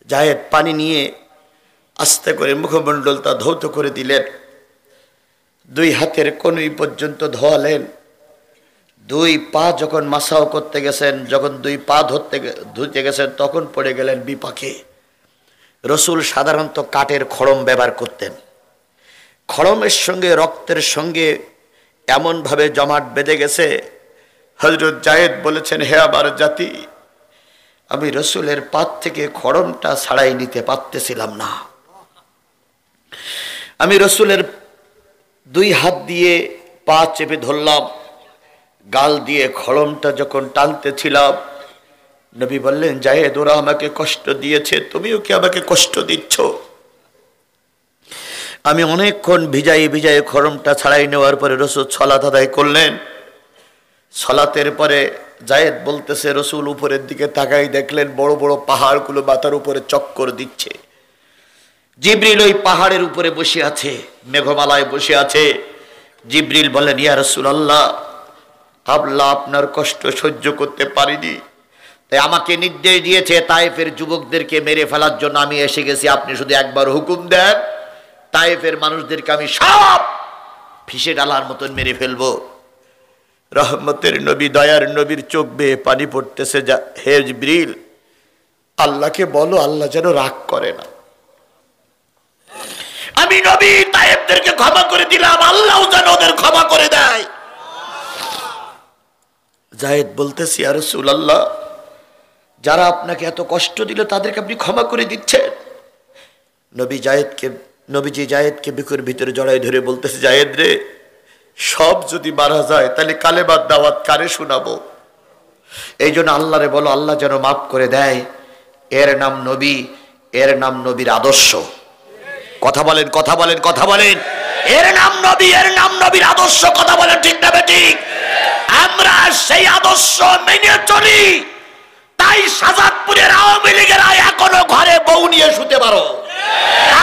জায়েদ পানি নিয়ে আস্তে করে মুখমণ্ডলটা ধৌত করে দিলেন, দুই হাতের কনুই পর্যন্ত ধোয়ালেন। দুই পা যখন মাসাও করতে গেছেন, যখন দুই পা ধুতে গেছেন, তখন পড়ে গেলেন বিপাকে। রসুল সাধারণত কাঠের খড়ম ব্যবহার করতেন। খড়মের সঙ্গে রক্তের সঙ্গে এমনভাবে জমাট বেঁধে গেছে। হযরত জায়েদ বলেছেন, হে আমার জাতি, আমি রসুলের পাত থেকে খড়মটা ছাড়াই নিতে পারতেছিলাম না। আমি রসুলের দুই হাত দিয়ে পা চেপে ধরলাম, গাল দিয়ে খড়মটা যখন টানতেছিলাম, নবী বললেন, জায়েদ, ওরা আমাকে কষ্ট দিয়েছে, তুমিও কি আমাকে কষ্ট দিচ্ছ? আমি অনেকক্ষণ ভিজাই ভিজাই খড়মটা ছাড়াই নেওয়ার পরে রসুল সালাত আদায় করলেন। সালাতের পরে জায়েদ বলতেছে, রসুল উপরের দিকে তাকাই দেখলেন বড় বড় পাহাড়গুলো মাথার উপরে চক্কর দিচ্ছে। জিবরিল ওই পাহাড়ের উপরে বসে আছে, মেঘমালায় বসে আছে। জিবরিল বলেন, ইয়া রাসূলুল্লাহ, আল্লাহ আপনার কষ্ট সহ্য করতে পারিনি, তাই আমাকে নির্দেশ দিয়েছে তায়েফের যুবকদেরকে মেরে ফেলার জন্য আমি এসে গেছি। আপনি শুধু একবার হুকুম দেন, তায়েফের মানুষদেরকে আমি সব ফিসে ডালার মতন মেরে ফেলবো। রহমতের নবী, দয়ার নবীর চোখ বেয়ে পানি পড়তেছে। হে জিবরিল, আল্লাহকে বলো আল্লাহ যেন রাগ করে না। আমি নবী তায়েফদেরকে ক্ষমা করে দিলাম, আল্লাহ যেন ওদের ক্ষমা করে দেয়। জায়েদ বলতেছি, ইয়া রাসূলুল্লাহ, যারা আপনাকে এত কষ্ট দিল তাদেরকে আপনি ক্ষমা করে দিচ্ছেন। নবীজি জায়েদকে বুকের ভিতরে জড়াই ধরে বলতেছে, জায়েদ রে, সব যদি মারা যায় তাহলে কালেমার দাওয়াত কারে শোনাবো? এই জন্য আল্লাহরে বলো আল্লাহ যেন মাফ করে দেয়। এর নাম নবী, এর নাম নবীর আদর্শ। কথা বলেন, কথা বলেন, কথা বলেন। এর নাম নবী, এর নাম নবীর আদর্শ। কথা বলেন ঠিক না বেঠিক? আমরা সেই আদর্শ মেনে চলি, তাই সাজাদপুরের আওয়ামী লীগেরা এখনো ঘরে বউ নিয়ে শুতে পারো।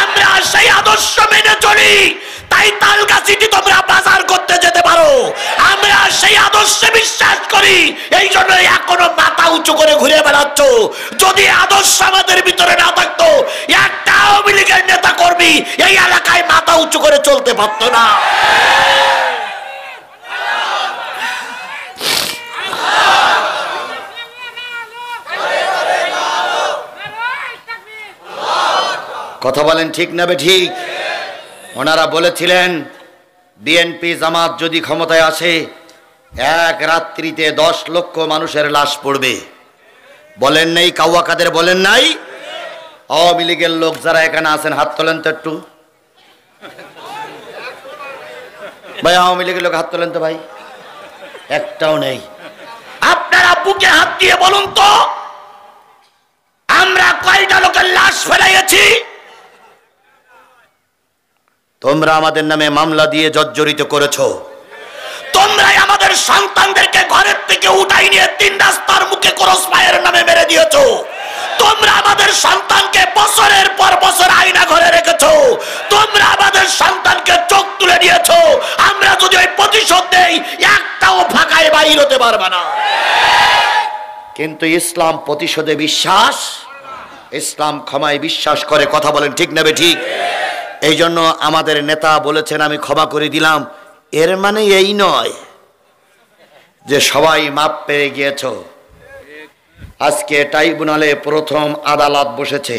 আমরা সেই আদর্শ মেনে চলি, তাই তালগাছিতে তোমরা বাজার করতে যেতে পারো। আমরা সেই আদর্শে বিশ্বাস করি, এই জন্য এখনো মাথা উঁচু করে ঘুরে বেড়াচ্ছ। যদি আদর্শ আমাদের ভিতরে না থাকতো, একটা আওয়ামী লীগের নেতা কর্মী এই এলাকায় মাথা উঁচু করে চলতে পারত না। কথা বলেন ঠিক না বেঠিক? ওনারা বলেছিলেন বিএনপি জামাত যদি ক্ষমতায় আসে, এক রাত্রিতে 10 লক্ষ মানুষের লাশ পড়বে। বলেন নাই? কাউয়া কাদের বলেন নাই? আওয়ামী লীগের লোক যারা এখানে আছেন হাত তোলেন তো একটু। ভাই আওয়ামী লীগের লোক হাত তোলেন তো ভাই, একটাও নেই। আপনারা বুকে হাত দিয়ে বলুন তো, আমরা কয়টা লোকের লাশ ফেলাইছি? তোমরা আমাদের নামে মামলা দিয়ে জর্জরিত করেছো। তোমরাই আমাদের সন্তানদেরকে ঘরের থেকে উঠাই নিয়ে 3 রাস্তার মুখে ক্রস ফায়ারের নামে মেরে দিয়েছো। তোমরা আমাদের সন্তানকে বছরের পর বছর আয়না ঘরে রেখেছো। তোমরা আমাদের সন্তানকে চোখ তুলে নিয়েছো। আমরা যদি ওই প্রতিশোধ দেই, একটাও ফাঁকায় বাইর হতে পারবে না। কিন্তু ইসলাম প্রতিশোধে বিশ্বাস, ইসলাম ক্ষমায় বিশ্বাস করে। কথা বলেন ঠিক না বেঠিক? এই জন্য আমাদের নেতা বলেছেন আমি ক্ষমা করে দিলাম, এর মানে এই নয় যে সবাই মাপ পেয়ে গিয়েছ। আজকে ট্রাইব্যুনালে প্রথম আদালত বসেছে।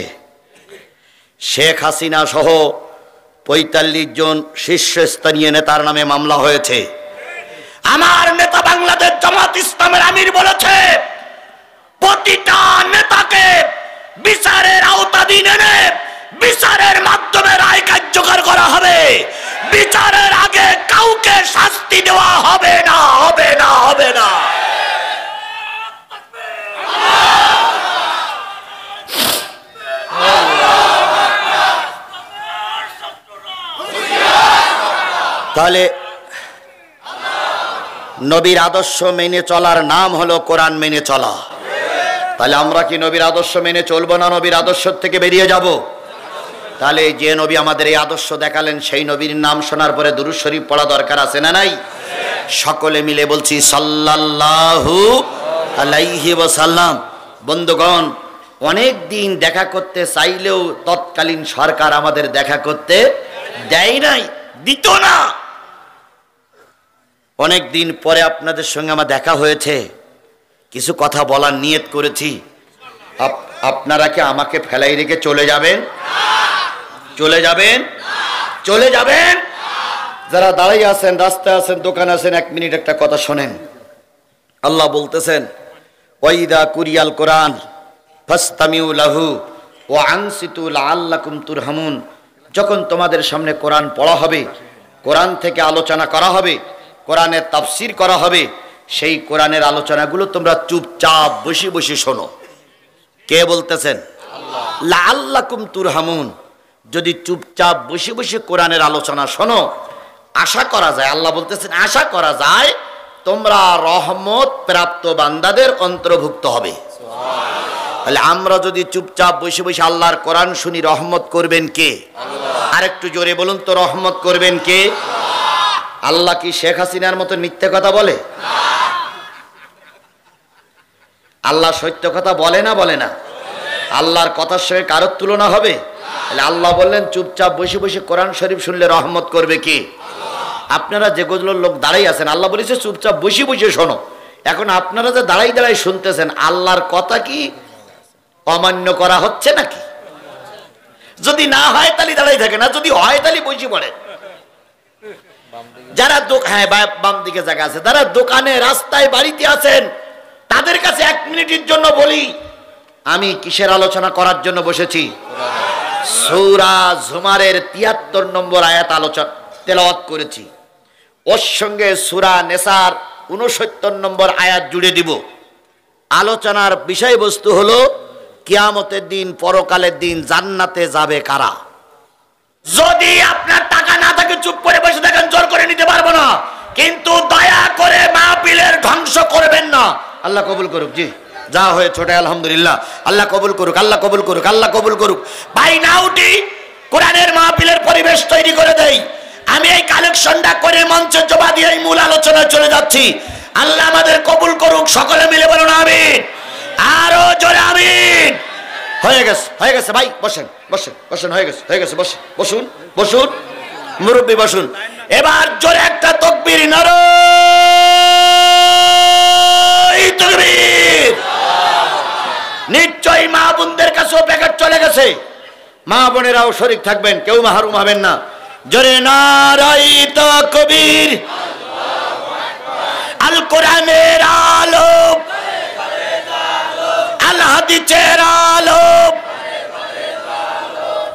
শেখ হাসিনা সহ 45 জন শীর্ষস্থানীয় নেতার নামে মামলা হয়েছে। আমার নেতা বাংলাদেশ জামাত ইসলামের আমির বলেছে, প্রতিটা নেতাকে বিচারের আওতাধীন এনে বিচারের মাধ্যমে রায় কার্যকর করা হবে। বিচারের আগে কাউকে শাস্তি দেওয়া হবে না, হবে না, হবে না। তাহলে নবীর আদর্শ মেনে চলার নাম হলো কোরআন মেনে চলা। তাহলে আমরা কি নবীর আদর্শ মেনে চলবো না নবীর আদর্শ থেকে বেরিয়ে যাব? তাহলে যে নবী আমাদের এই আদর্শ দেখালেন, সেই নবীর নাম শোনার পরে দুরূদ শরীফ পড়া দরকার আছে না নাই? সকলে মিলে বলছি সাল্লাল্লাহু আলাইহি ওয়াসাল্লাম। বন্ধুগণ, অনেক দিন দেখা করতে চাইলেও তৎকালীন সরকার আমাদের দেখা করতে দেয় নাই, দিত না। অনেক দিন পরে আপনাদের সঙ্গে আমার দেখা হয়েছে, কিছু কথা বলার নিয়ত করেছি। আপনারা কি আমাকে ফেলাই রেখে চলে যাবেন? চলে যাবেন? চলে যাবেন? যারা দাঁড়িয়ে আছেন, রাস্তায় আছেন, দোকানে আছেন, 1 মিনিট একটা কথা শোনেন। আল্লাহ বলতেছেন, ওয়াইদা কুরিয়াল কোরআন ফাসতামিউ লাহু ওয়া আনসিতু লাআল্লাকুম তুরহামুন। যখন তোমাদের সামনে কোরআন পড়া হবে, কোরআন থেকে আলোচনা করা হবে, কোরআনের তাফসীর করা হবে, সেই কোরআনের আলোচনাগুলো তোমরা চুপচাপ বসে বসে শোনো। কে বলতেছেন? আল্লাহ। লাআল্লাকুম তুরহামুন। যদি চুপচাপ বসে বসে কোরআনের আলোচনা শোনো, আশা করা যায়, আল্লাহ বলতেছেন আশা করা যায় তোমরা রহমত প্রাপ্ত বান্দাদের অন্তর্ভুক্ত হবে। তাহলে আমরা যদি চুপচাপ বসে বসে আল্লাহর কোরআন শুনি, রহমত করবেন কে? আল্লাহ। আরেকটু জোরে বলুন তো, রহমত করবেন কে? আল্লাহ কি শেখ হাসিনার মতো মিথ্যে কথা বলে? আল্লাহ সত্য কথা বলে না, বলে না? আল্লাহর কথার সঙ্গে কারোর তুলনা হবে? আল্লাহ বললেন চুপচাপ বসে বসে কোরআন শরীফ শুনলে রহমত করবে কে? আপনারা যেগুলো লোক দাঁড়াই আছেন, আল্লাহ বলেছে চুপচাপ বসে বসে শোনো। এখন আপনারা যে দাঁড়াই দাঁড়াই শুনতেছেন, আল্লাহর কথা কি অমান্য করা হচ্ছে নাকি? যদি না হয় তাহলে দাঁড়াই থাকে না, যদি হয় তাহলে বসে পড়ে। যারা হ্যাঁ বাম দিকে জায়গা আছে, যারা দোকানে, রাস্তায়, বাড়িতে আছেন, তাদের কাছে 1 মিনিটের জন্য বলি, আমি কিসের আলোচনা করার জন্য বসেছি? সূরা জুমারের 73 নম্বর আয়াত আলোচনা তেলাওয়াত করেছি। ওর সঙ্গে সূরা নেসার 69 নম্বর আয়াত জুড়ে দিব। আলোচনার বিষয়বস্তু হলো কিয়ামতের দিন, পরকালের দিন জান্নাতে যাবে কারা? যদি আপনার টাকা না থাকে চুপ করে বসে থাকেন, জোর করে নিতে পারবো না, কিন্তু দয়া করে মাহফিলের ধ্বংস করবেন না। আল্লাহ কবুল করুক। জি যা হয়ে ছোট আলহামদুলিল্লাহ, আল্লাহ কবুল করুক, আল্লাহ কবুল করুক, আল্লাহ কবুল করুক। ভাই না উঠি কোরআনের মাহফিলের পরিবেশ তৈরি করে দেই। আমি এই কালেকশনটা করে মঞ্চে জমা দিয়ে এই মূল আলোচনায় চলে যাচ্ছি। আল্লাহ আমাদের কবুল করুক, সকলে মিলে বলুন আমিন, আরো জোরে আমিন। হয়ে গেছে, হয়ে গেছে ভাই, বসেন বসেন বসেন, হয়ে গেছে, হয়ে গেছে, বসেন, বসুন বসুন, মুরব্বী বসুন। এবার জোরে একটা তাকবীর, নারায়ে তাকবীর। নিশ্চয়ই মা বোনদের কাছেও প্যাকেট চলে গেছে, মা বোনেরাও শরীক থাকবেন, কেউ মাহরুম হবেন না। জোরে নারায়ে তাকবীর। আল কোরআনের আলো, আল হাদিসের আলো,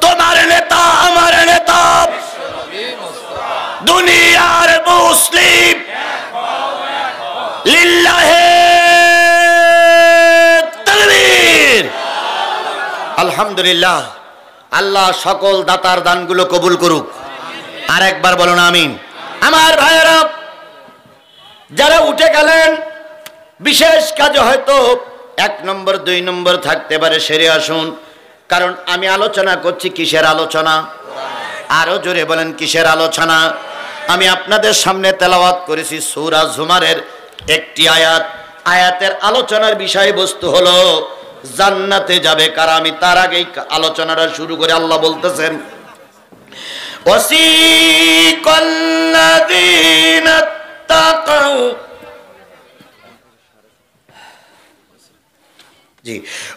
তোমার নেতা আমার নেতা, দুনিয়ার মুসলিম, লিল্লাহে তাকবীর। আলহামদুলিল্লাহ। আল্লাহ সকল দাতার দানগুলো কবুল করুক। আর একবার বলুন আমিন। আমার ভাইয়েরা যারা উঠে গেলেন বিশেষ কাজে, হয়তো 1 নম্বর 2 নম্বর থাকতে পারে, সেরে আসুন। কারণ আমি আলোচনা করছি কিসের আলোচনা? আরো জোরে বলেন কিসের আলোচনা? আমি আপনাদের সামনে তেলাওয়াত করেছি সূরা জুমারের একটি আয়াত। আয়াতের আলোচনার বিষয়বস্তু হলো জান্নাতে যাবে কারা। আমি তার আগেই আলোচনাটা শুরু করে আল্লাহ বলতেছেন, ওয়াসিকাল্লাযীনা তাকাউ, জি,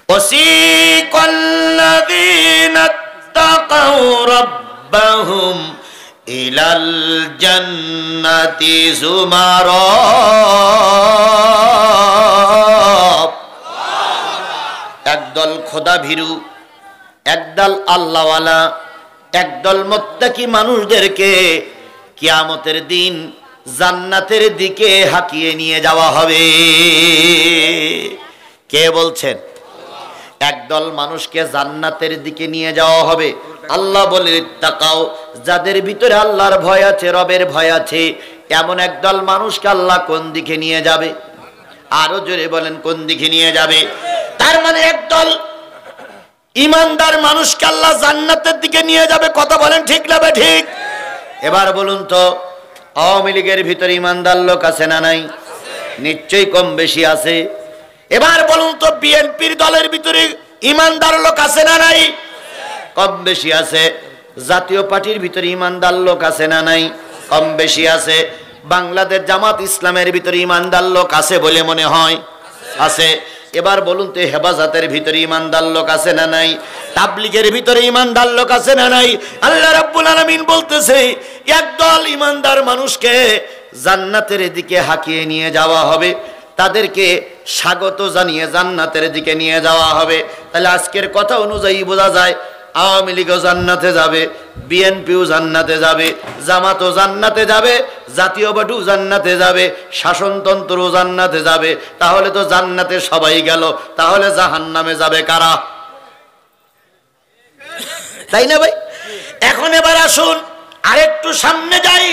ওয়াসিকাল্লাযীনা তাকাউ রাব্বাহুম ইলাল জান্নাতি যুমারা। একদল খোদা ভীরু, একদল আল্লাহওয়ালা, একদল মুত্তাকি মানুষদেরকে কিয়ামতের দিন জান্নাতের দিকে হাঁকিয়ে নিয়ে যাওয়া হবে। কে বলছেন? একদল মানুষকে জান্নাতের দিকে নিয়ে যাওয়া হবে। আল্লাহ বলে তাকাও, যাদের ভিতরে আল্লাহর ভয় আছে, রবের ভয় আছে, এমন একদল মানুষকে আল্লাহ কোন দিকে নিয়ে যাবে? আরো জোরে বলেন কোন দিকে নিয়ে যাবে? তার মানে একদল ইমানদার মানুষকে আল্লাহ জান্নাতের দিকে নিয়ে যাবে। কথা বলেন ঠিক না ঠিক? এবার বলুন তো, আওয়ামী লীগের ভিতরে ইমানদার লোক আছে না নাই? নিশ্চয়ই কম বেশি আছে। এবার বলুন তো, বিএনপির দলের ভিতরে ইমানদার লোক আছে না নাই? কম বেশি আছে। জাতীয় পার্টির ভিতরে ইমানদার লোক আছে না নাই? কম বেশি আছে। বাংলাদেশ জামাত ইসলামের ভিতরে ইমানদার লোক আছে বলে মনে হয়? আছে। এবার বলুন তো, হেফাজতের ভিতরে ইমানদার লোক আছে না নাই? তাবলীগের ভিতরে ইমানদার লোক আছে না নাই? আল্লাহ রাব্বুল আলামিন বলতেছে, একদল ইমানদার মানুষকে জান্নাতের দিকে হাঁকিয়ে নিয়ে যাওয়া হবে, তাদেরকে স্বাগত জানিয়ে জান্নাতের দিকে নিয়ে যাওয়া হবে। তাহলে আজকের কথা অনুযায়ী বোঝা যায়, আওয়ামী লীগও জান্নাতে যাবে, বিএনপিও জান্নাতে যাবে, জামাতও জান্নাতে যাবে, জাতীয় পার্টিও জান্নাতে যাবে, শাসনতন্ত্রও জান্নাতে যাবে। তাহলে তো জান্নাতে সবাই গেল, তাহলে জাহান্নামে যাবে কারা? তাই না ভাই? এখন এবার আসুন আরেকটু সামনে যাই।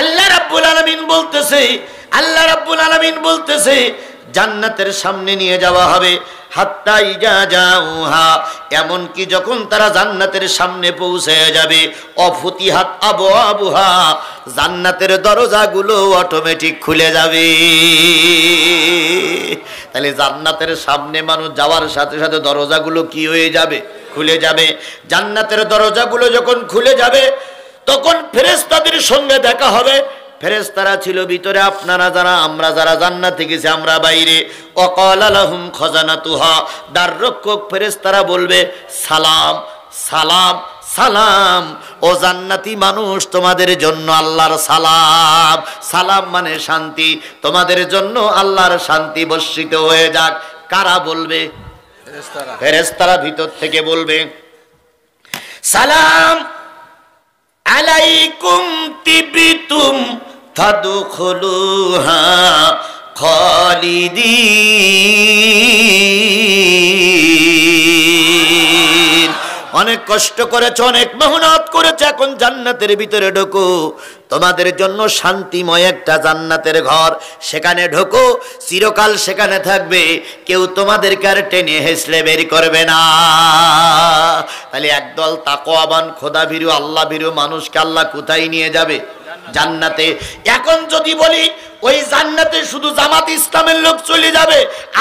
আল্লাহ রাব্বুল আলামিন বলতেছে, আল্লাহ রাব্বুল আলামিন বলতেছে জান্নাতের সামনে নিয়ে যাওয়া হবে। হাত্তা ইজা জাউহা, এমন কি যখন তারা জান্নাতের সামনে পৌঁছে যাবে, অফুতিহাত আবওয়াবুহা, জান্নাতের দরজাগুলো অটোমেটিক খুলে যাবে। তাহলে জান্নাতের সামনে মানুষ যাওয়ার সাথে সাথে দরজাগুলো কি হয়ে যাবে? খুলে যাবে। জান্নাতের দরজাগুলো যখন খুলে যাবে, তখন ফেরেশতাদের সঙ্গে দেখা হবে। ফেরেশতারা ছিল ভিতরে, আপনারা যারা, আমরা যারা জান্নাতে গেছি আমরা বাইরে। ওয়াকালা লাহুম খাজানাতুহা, দ্বাররক্ষক ফেরেশতারা বলবে, সালাম সালাম সালাম, ও জান্নাতি মানুষ, তোমাদের জন্য আল্লাহর সালাম। সালাম মানে শান্তি, তোমাদের জন্য আল্লাহর শান্তি বর্ষিত হয়ে যাক। কারা বলবে? ফেরেশতারা। ফেরেশতারা ভিতর থেকে বলবে, সালাম আলাইকুম তিবতুম ফাদখুলুহা খালিদিন অনেক কষ্ট করেছো, অনেক মেহনত করেছো, এখন জান্নাতের ভিতরে ঢোকো। তোমাদের জন্য শান্তিময় একটা জান্নাতের ঘর, সেখানে ঢোকো, চিরকাল সেখানে থাকবে, কেউ তোমাদেরকে আর টেনে হেসলে বের করবে না। তাহলে একদল তাকওয়াবান খোদাভীরু আল্লাহভীরু মানুষকে আল্লাহ কোথায় নিয়ে যাবে? জান্নাতে। এখন যদি বলি ওই জান্নাতে শুধু জামাত ইসলামের লোক চলে যাবে,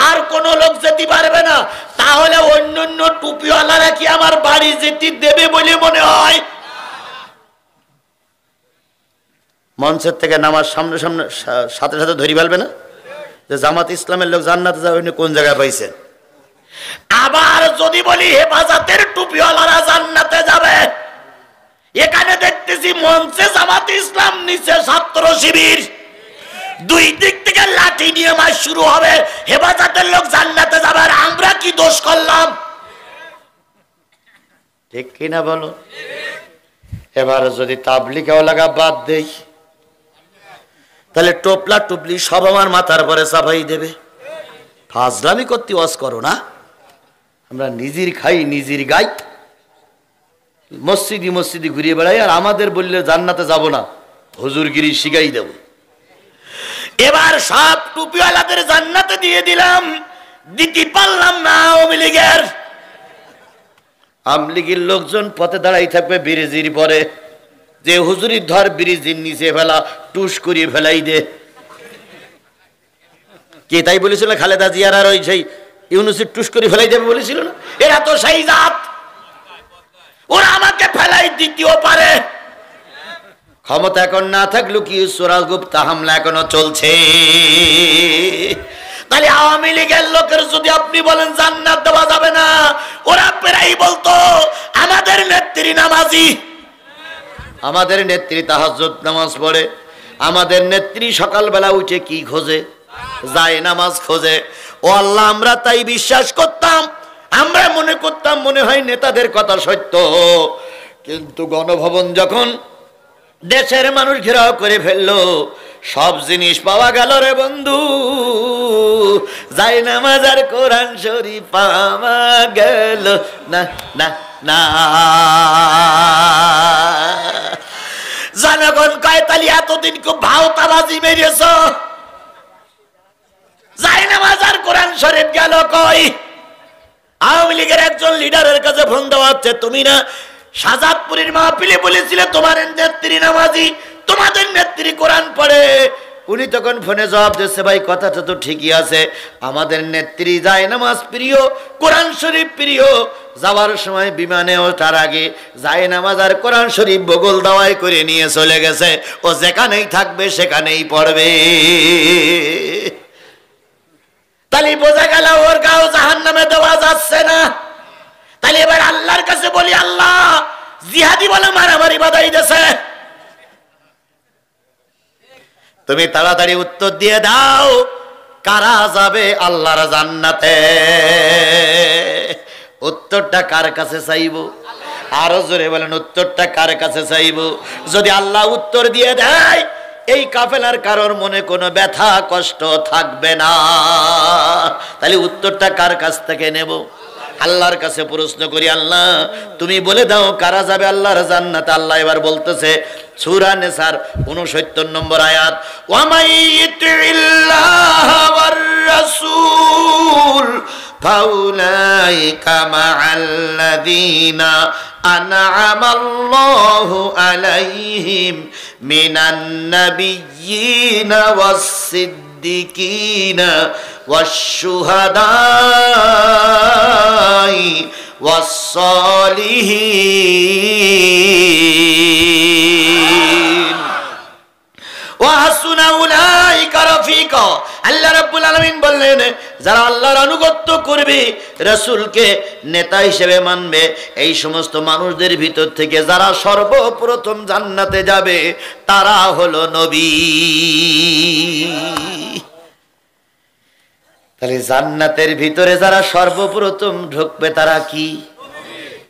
আর কোন লোক যেতে পারবে না, তাহলে অন্যান্য টুপিওয়ালারা কি আমার বাড়ি যেতে দেবে বলে মনে হয়? মঞ্চের থেকে নামার সামনে সামনে সাথে সাথে ধরি ফেলবে না যে জামাত ইসলামের লোক জান্নাতে যাবে, কোন জায়গায় পাইছেন? আবার যদি বলি হেফাজতের টুপিওয়ালারা জান্নাতে যাবে, এখানে দেখতেছি মঞ্চে জামাত ইসলাম, নিচে ছাত্র শিবির, দুই দিক থেকে লাঠি নিয়ে মাস শুরু হবে। হেফাজতের লোক জান্নাতে যাবে, আর আমরা কি দোষ করলাম? ঠিক কিনা বলো? এবার যদি তাবলীগ লাগা বাদ দেই, তাহলে টোপলা টুপলি সব আমার মাথার পরে চাপাই দেবে। ফাজলামি করতে ওয়াজ করো না, আমরা নিজের খাই নিজের গাই, মসজিদি মসজিদি ঘুরিয়ে বেড়াই, আর আমাদের বললে জান্নাতে যাব না, হুজুরগিরি শিখাই দেব। এবার সব টুপিওয়ালাদের জান্নাতে দিয়ে দিলাম, দিতে পারলাম না আওয়ামী লীগের। আওয়ামী লীগের লোকজন পথে দাঁড়াই থাকবে ব্রিজের পরে, যে হুজুরির ধর ব্রিজের নিচে ফেলা, টুস করিয়ে ফেলাই দে। কে তাই বলেছিল? খালেদা জিয়ার আর ওই সেই ইউনুসের টুস করে ফেলাই দেবে বলেছিল না? এরা তো সেই জাত, ওরা আমাকে ফেলাই দিতেও পারে। ক্ষমতা এখন না থাকলেও কি চোরাগুপ্তা হামলা এখনো চলছে। তাহলে আওয়ামী লীগের লোকের যদি আপনি বলেন জান্নাত দেওয়া যাবে না, ওরা প্রায় বলতো আমাদের নেত্রী নামাজি, আমাদের নেত্রী তাহাজ্জুদ নামাজ পড়ে, আমাদের নেত্রী সকালবেলা উঠে কি খোঁজে? যায় নামাজ খোঁজে। ও আল্লাহ, আমরা তাই বিশ্বাস করতাম, আমরা মনে করতাম মনে হয় নেতাদের কথা সত্য, কিন্তু গণভবন যখন দেশের মানুষ ঘেরাও করে ফেললো, সব জিনিস পাওয়া গেল রে বন্ধু। যায় নামাজ আর কোরআন শরীফ পাওয়া গেল না না না। জনগণ কয় তালি এতদিন খুব ভাওতাবাজি মেরেছ, যায় নামাজ আর কোরআন শরীফ গেল কই? আওয়ামী লীগের একজন লিডারের কাছে ফোন দেওয়া হচ্ছে, তুমি না শাহজাদপুরের মাহফিলে বলেছিলে তোমার নেত্রী নামাজি, তোমাদের নেত্রী কোরআন পড়ে। উনি তখন ফোনে জবাব দিচ্ছে, ভাই কথাটা তো ঠিকই আছে, আমাদের নেত্রী যায় নামাজ প্রিয়, কোরআন শরীফ প্রিয়। যাওয়ার সময় বিমানে ওঠার আগে যায় নামাজ আর কোরআন শরীফ বগল দাওয়াই করে নিয়ে চলে গেছে, ও যেখানেই থাকবে সেখানেই পড়বে। তাহলে বোঝা গেল ওর গাও জাহান্নামে দেওয়া যাচ্ছে না। তাহলে এবার আল্লাহর কাছে বলি, আল্লাহ জিহাদি বলে মারামারি বাধাই দিয়েছে, তুমি তাড়াতাড়ি উত্তর দিয়ে দাও, কারা যাবে আল্লাহর জান্নাতে? উত্তরটা কার কাছে চাইবো? আরো জোরে বলেন, উত্তরটা কার কাছে চাইবো? যদি আল্লাহ উত্তর দিয়ে দেয়, এই কাফেলার কারোর মনে কোনো ব্যথা কষ্ট থাকবে না। তাহলে উত্তরটা কার কাছ থেকে নেব? আল্লাহর কাছে প্রশ্ন করি, আল্লাহ তুমি বলে দাও কারা যাবে আল্লাহর জান্নাতে। আল্লাহ এবার বলতেছে সূরা নিসার 69 নম্বর আয়াত, ওয়া মাইয়িতিল্লাহ ওয়ার রাসূল ফাউলাইকা মা'আল্লাযীনা আন'আমাল্লাহু আলাইহিম মিনান নাবিয়্যিনা ওয়াস-সিদ্দিকিনা ওয়াশ-শুহাদা'i ওয়াস-সালিহিন ওয়া হাসুনা উলাইকা রাফিকা। আল্লাহ রাব্বুল আলামিন বললেন, যারা আল্লাহর আনুগত্য করবে, রাসূলকে নেতা হিসেবে মানবে, এই সমস্ত মানুষদের ভিতর থেকে যারা সর্বপ্রথম জান্নাতে যাবে তারা হলো নবী। তাহলে জান্নাতের ভিতরে যারা সর্বপ্রথম ঢুকবে তারা কি?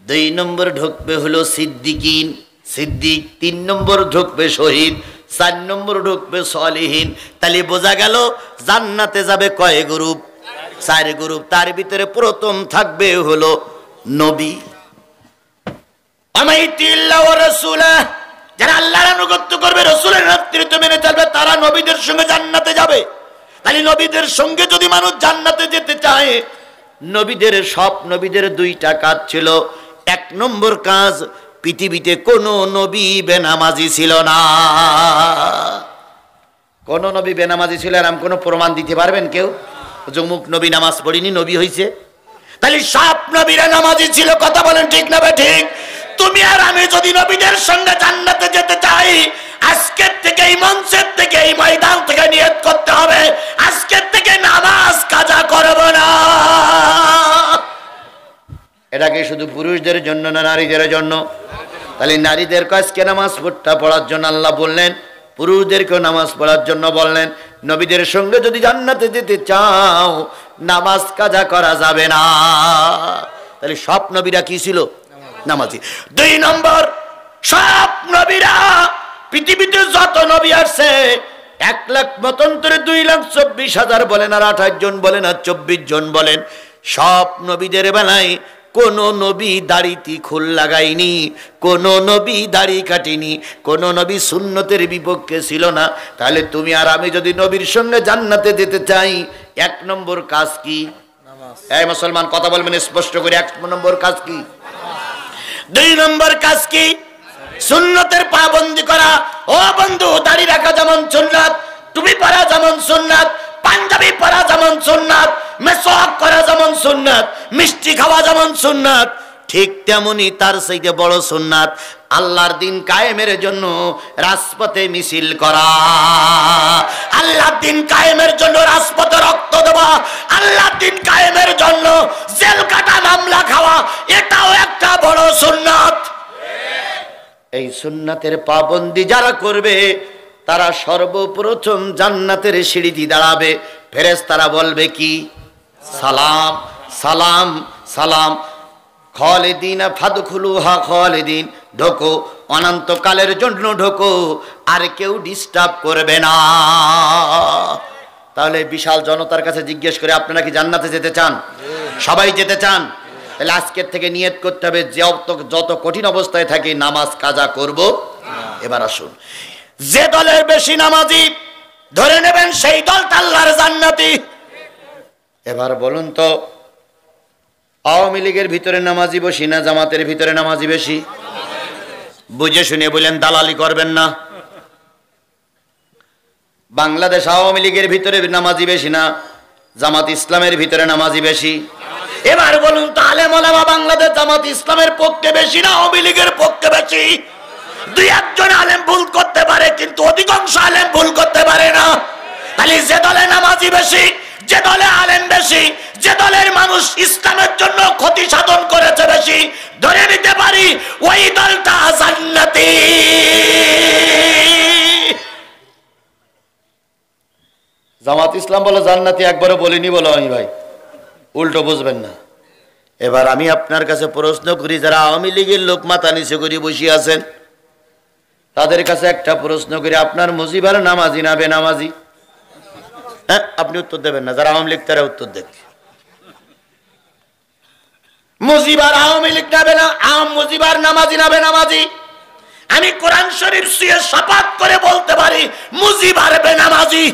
2 নম্বর ঢুকবে হলো সিদ্দিকিন, সিদ্দিক। 3 নম্বর ঢুকবে শহীদ, 4 নম্বর ঢুকবে সালিহিন। তাহলে বোঝা গেল জান্নাতে যাবে কয় গ্রুপ? 4 গ্রুপ। তার ভিতরে প্রথম থাকবে হলো নবী। আমাইতিল্লাহ ওয়া রাসূলাহ, যারা আল্লাহর আনুগত্য করবে, রাসূলের নেতৃত্ব মেনে চলবে, তারা নবীদের সঙ্গে জান্নাতে যাবে। তাহলে নবীদের সঙ্গে যদি মানুষ জান্নাতে যেতে চায়, সব নবীদের দুইটা কাজ ছিল। এক নম্বর কাজ, পৃথিবীতে কোনো নবী বেনামাজি ছিল না। কোন নবী বেনামাজি ছিল এরকম কোনো প্রমাণ দিতে পারবেন কেউ? অমুক নবী নামাজ পড়িনি নবী হইছে? তাহলে সব নবীরা নামাজি ছিল। কথা বলেন ঠিক না ঠিক? তুমি আর আমি যদি নবীদের সঙ্গে জান্নাতে যেতে চাই, আজকের থেকে এই মঞ্চের থেকে, এই ময়দান থেকে নিয়ত করতে হবে, আজকের থেকে নামাজ কাজা করব না। এটা কি শুধু পুরুষদের জন্য না নারীদের জন্য? তাহলে নারীদেরকে আজকে নামাজ পড়ার জন্য আল্লাহ বললেন, পুরুষদেরকেও নামাজ পড়ার জন্য বললেন। নবীদের সঙ্গে যদি জান্নাতে যেতে চাও, নামাজ কাজা করা যাবে না। তাহলে সব নবীরা কি ছিল? নামাজি। 2 নম্বর, সব নবীরা, পৃথিবীতে যত নবী আসছে, 1 লাখ মতান্তরে 2,24,000 বলেন আর 28 জন বলেন আর 24 জন বলেন, সব নবীদের বেলায় কোন নবী দাড়িতে খুল লাগায়নি, কোন নবী দাড়ি কাটেনি, কোন নবী সুন্নতের বিপক্ষে ছিল না। তাহলে তুমি আর আমি যদি নবীর সঙ্গে জান্নাতে যেতে চাই, 1 নম্বর কাজ কি? নামাজ। এই মুসলমান কথা বলবেন স্পষ্ট করে, 1 নম্বর কাজ কি? 2 নম্বর কাজ কি? সুন্নতের পাবন্দি করা। ও বন্ধু, দাড়ি রাখা যেমন সুন্নাত, টুপি পরা যেমন সুন্নাত, পাঞ্জাবি পরা যেমন সুন্নাত, মেসওয়াক করা যেমন সুন্নাত, মিষ্টি খাওয়া যেমন সুন্নাত, ঠিক তেমনি তার চাইতে বড় সুন্নাত আল্লাহর দিন কায়েমের জন্য রাজপথে মিছিল করা। আল্লাহর দিন কায়েমের জন্য রাজপথে রক্ত দেওয়া, আল্লাহর দিন কায়েমের জন্য জেল কাটা, মামলা খাওয়া, এটাও একটা বড় সুন্নাত। এই সুন্নাতের পাবন্দি যারা করবে, তারা সর্বপ্রথম জান্নাতের সিঁড়িতে দাঁড়াবে। ফেরেশতারা বলবে কি? সালাম সালাম সালাম, খালিদিনা ফাদখুলুহা খালিদিন, ঢোকো, অনন্তকালের জন্য ঢোকো, আর কেউ ডিস্টার্ব করবে না। তাহলে বিশাল জনতার কাছে জিজ্ঞেস করে, আপনারা কি জান্নাতে যেতে চান? সবাই যেতে চান? তাহলে আজকের থেকে নিয়ত করতে হবে, যত কঠিন অবস্থায় থাকি নামাজ কাজা করব। এবার আসুন, যে দলের বেশি নামাজি ধরে নেবেন সেই দলটা আল্লাহর জান্নাতি। এবার বলুন তো, আওয়ামী লীগের ভিতরে নামাজি বেশি না জামাতের ভিতরে নামাজি বেশি? বুঝে শুনে বলেন, দালালি করবেন না। বাংলাদেশ আওয়ামী লীগের ভিতরে নামাজি বেশি না জামাত ইসলামের ভিতরে নামাজি বেশি? এবার বলুন তো, আলেম ওলামা বাংলাদেশ জামাত ইসলামের পক্ষে বেশি না আওয়ামী লীগের পক্ষে বেশি? 2-1 জন আলেম ভুল করতে পারে, কিন্তু অধিকাংশ আলেম ভুল করতে পারে না। তাহলে যে দলে নামাজি বেশি, যে দলে আলেম বেশি, যে দলের মানুষ ইসলামের জন্য ক্ষতি সাধন করেছে বেশি, ধরে নিতে পারি ওই দলটা জান্নাতি। জামাত ইসলাম বলে জান্নাতি, একবারও বলিনি বলো আমি ভাই, উল্টো বুঝবেন না। এবার আমি আপনার কাছে প্রশ্ন করি, যারা আওয়ামী লীগের লোক মাথা নিচে করে বসে আছেন, তাদের কাছে একটা প্রশ্ন করি, আপনার মুজিবার নামাজি না বেনামাজি? হ্যাঁ, আপনি উত্তর দেবেন না, যারা আওয়ামী লীগ তারা উত্তর দেবে। মুজিবার আওয়ামী লীগ না মুজিবার নামাজি না বেনামাজি? আমি কোরআন শরীফ ছুঁয়ে শপথ করে বলতে পারি মুজিবার বেনামাজি।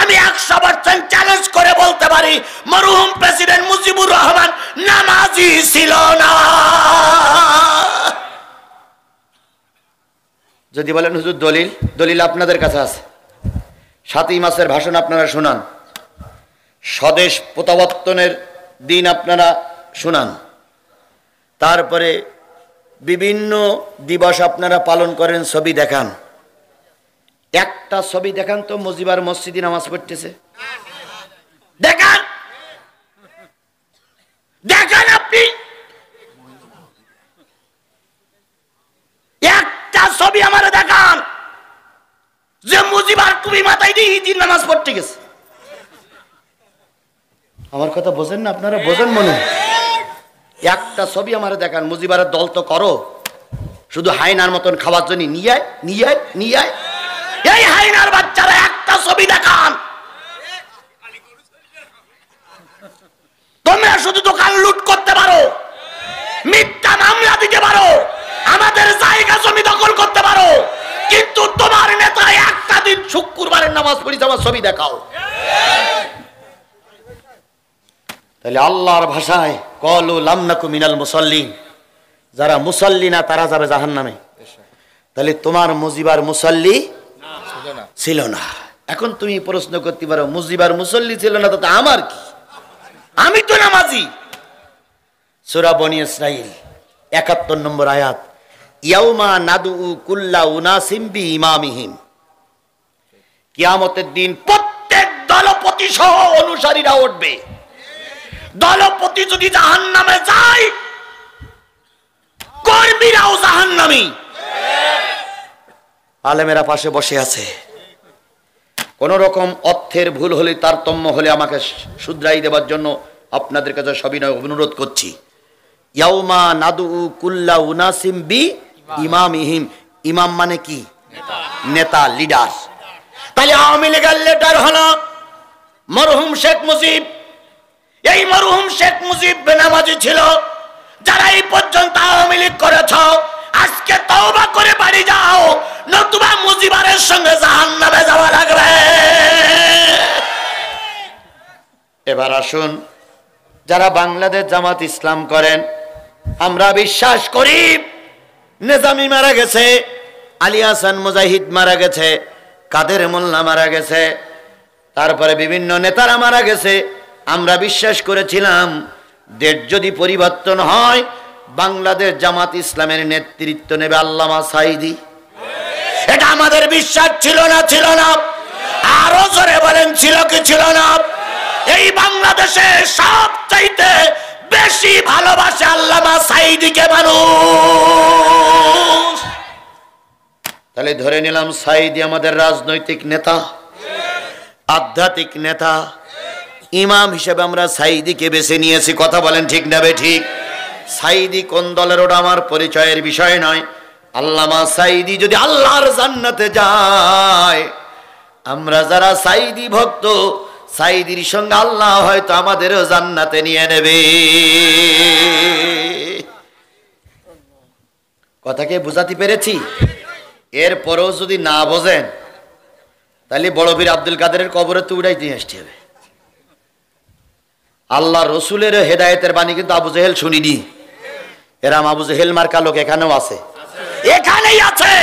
আমি 100% চ্যালেঞ্জ করে বলতে পারি মরহুম প্রেসিডেন্ট মুজিবুর রহমান নামাজি ছিল না। যদি বলেন হুজুর দলিল, দলিল আপনাদের কাছে আছে। 7ই মাসের ভাষণ আপনারা শুনান, স্বদেশ প্রত্যাবর্তনের দিন আপনারা শুনান, তারপরে বিভিন্ন দিবস আপনারা পালন করেন, ছবি দেখান। একটা ছবি দেখান তো মুজিবার মসজিদে নামাজ পড়তেছে, দেখান দেখান। আপনি একটা ছবি আমার দেখান যে মুজিবার টুপি মাথায় দিয়ে ঈদের নামাজ পড়তে গেছে। আমার কথা বোঝেন না আপনারা? বোঝেন মনে? একটা ছবি আমার দেখান। মুজিবারের দল তো করো, শুধু হাইনার মতন খাওয়ার জন্য নিয়ে আয়। এই হাইনার বাচ্চারা একটা ছবি দেখান। তোমরা শুধু দোকান লুট করতে পারো, মিথ্যা মামলা দিতে পারো, নামাজ পড়িছে আমার ছবি দেখাও। তাহলে আল্লাহর ভাষায় ক্বালু লাম নাকু মিনাল মুসাল্লিন, যারা মুসাল্লি না তারা যাবে জাহান্নামে। তাহলে তোমার মুজিবার মুসাল্লি ছিল না। এখন তুমি প্রশ্ন করতে পারো মুজিবার মুসাল্লি ছিল না তো আমার কি, আমি তো নামাজি। সূরা বনী ইসরাঈল ৭১ নম্বর আয়াত, ইয়াউমা নাদউ কুল্লা উনাসিম বিইমামিহিম, কিয়ামতের দিন প্রত্যেক দলপতি সহ অনুসারীরা উঠবে। দলপতি যদি জাহান্নামে যায়, কর্মীরাও জাহান্নামী। আলেমেরা পাশে বসে আছে, কোন রকম অর্থের ভুল হলে, তারতম্য হলে আমাকে শুধরাই দেবার জন্য আপনাদের কাছে সবিনয় অনুরোধ করছি। ইয়াউমা নাদউ কুল্লা উনাসিম বিইমামিহিম, ইমাম মানে কি? নেতা, লিডার। তাহলে আওয়ামী লীগের লিডার হলো মরহুম শেখ মুজিব। এই মরহুম শেখ মুজিব বেনামাজি ছিল। যারা এই পর্যন্ত আওয়ামী লীগ করেছ, আজকে তওবা করে বাড়ি যাও, নতুবা মুজিবারের সঙ্গে জাহান্নামে যাওয়া লাগবে। এবার আসুন, যারা বাংলাদেশ জামাত ইসলাম করেন, আমরা বিশ্বাস করি নিজামী মারা গেছে, আলী হাসান মুজাহিদ মারা গেছে, কাদের মোল্লা মারা গেছে, তারপরে বিভিন্ন নেতারা মারা গেছে। আমরা বিশ্বাস করেছিলাম দেশ যদি পরিবর্তন হয়, বাংলাদেশ জামাত ইসলামের নেতৃত্ব নেবে আল্লামা সাঈদী। এটা আমাদের বিশ্বাস ছিল না? ছিল না? আরো জোরে বলেন, ছিল কি ছিল না? এই বাংলাদেশে সবচাইতে বেশি ভালোবাসে আল্লামা সাঈদীকে মানুষ। তাহলে ধরে নিলাম সাঈদী আমাদের রাজনৈতিক নেতা, আধ্যাত্মিক নেতা, ইমাম হিসেবে আমরা সাঈদীকে বেছে নিয়েছি। কথা বলেন ঠিক না ঠিক? সাঈদী কোন দলের ওটা আমার পরিচয়ের বিষয় নয়। আল্লামা সাঈদী যদি আল্লাহর জান্নাতে যায়, আমরা যারা সাঈদী ভক্ত, সাঈদীর সঙ্গে আল্লাহ হয়তো আমাদেরও জান্নাতে নিয়ে নেবে। কথাকে বুঝাতে পেরেছি? এরপরেও যদি না বোঝেন, তাহলে বড় বীর আব্দুল কাদেরের কবরে তো উড়াই দিয়ে আসতে হবে। আল্লাহ রসুলের হেদায়েতের বাণী কিন্তু আবু জেহেল শুনিনি। এরাম আবু জেহেল মার্কা লোক এখানেও আছে, এখানেই আছে।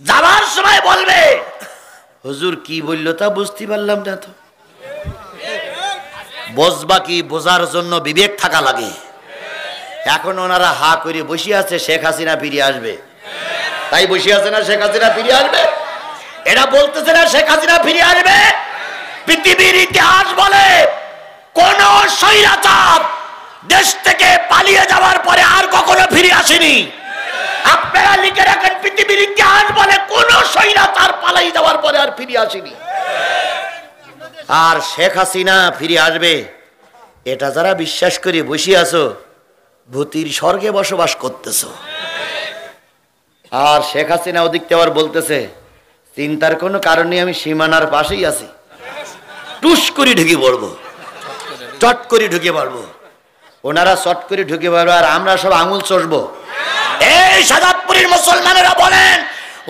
যাবার সময় বলবে, হুজুর কি বলল তা বুঝতে পারলাম না তো। বুঝবা কি? বোঝার জন্য বিবেক থাকা লাগে। এখন ওনারা হা করে বসে আছে শেখ হাসিনা ফিরে আসবে, তাই বসে আছে না শেখ হাসিনা ফিরে আসবে? এরা বলতেছে না শেখ হাসিনা ফিরে আসবে? পৃথিবীর ইতিহাস বলে কোন স্বৈরাচার দেশ থেকে পালিয়ে যাওয়ার পরে আর কখনো ফিরে আসেনি। আপনারা লিখে রাখেন, পৃথিবীর ইতিহাস বলে কোন স্বৈরাচার পালিয়ে যাওয়ার পরে আর ফিরে আসেনি। আর শেখ হাসিনা ফিরে আসবে, এটা যারা বিশ্বাস করে বসে আছো, ভূতির স্বর্গে বসবাস করতেছো। আর শেখ হাসিনা ওদিক থেকে আবার বলতেছে, চিন্তার কোনো কারণ নেই, আমি সীমানার পাশেই আছি, টুস করে ঢুকে পড়বো, চট করে ঢুকে পড়বো। ওনারা চট করে ঢুকে পড়বো আর আমরা সব আঙুল চষবো। এই সাদাতপুরের মুসলমানেরা বলেন,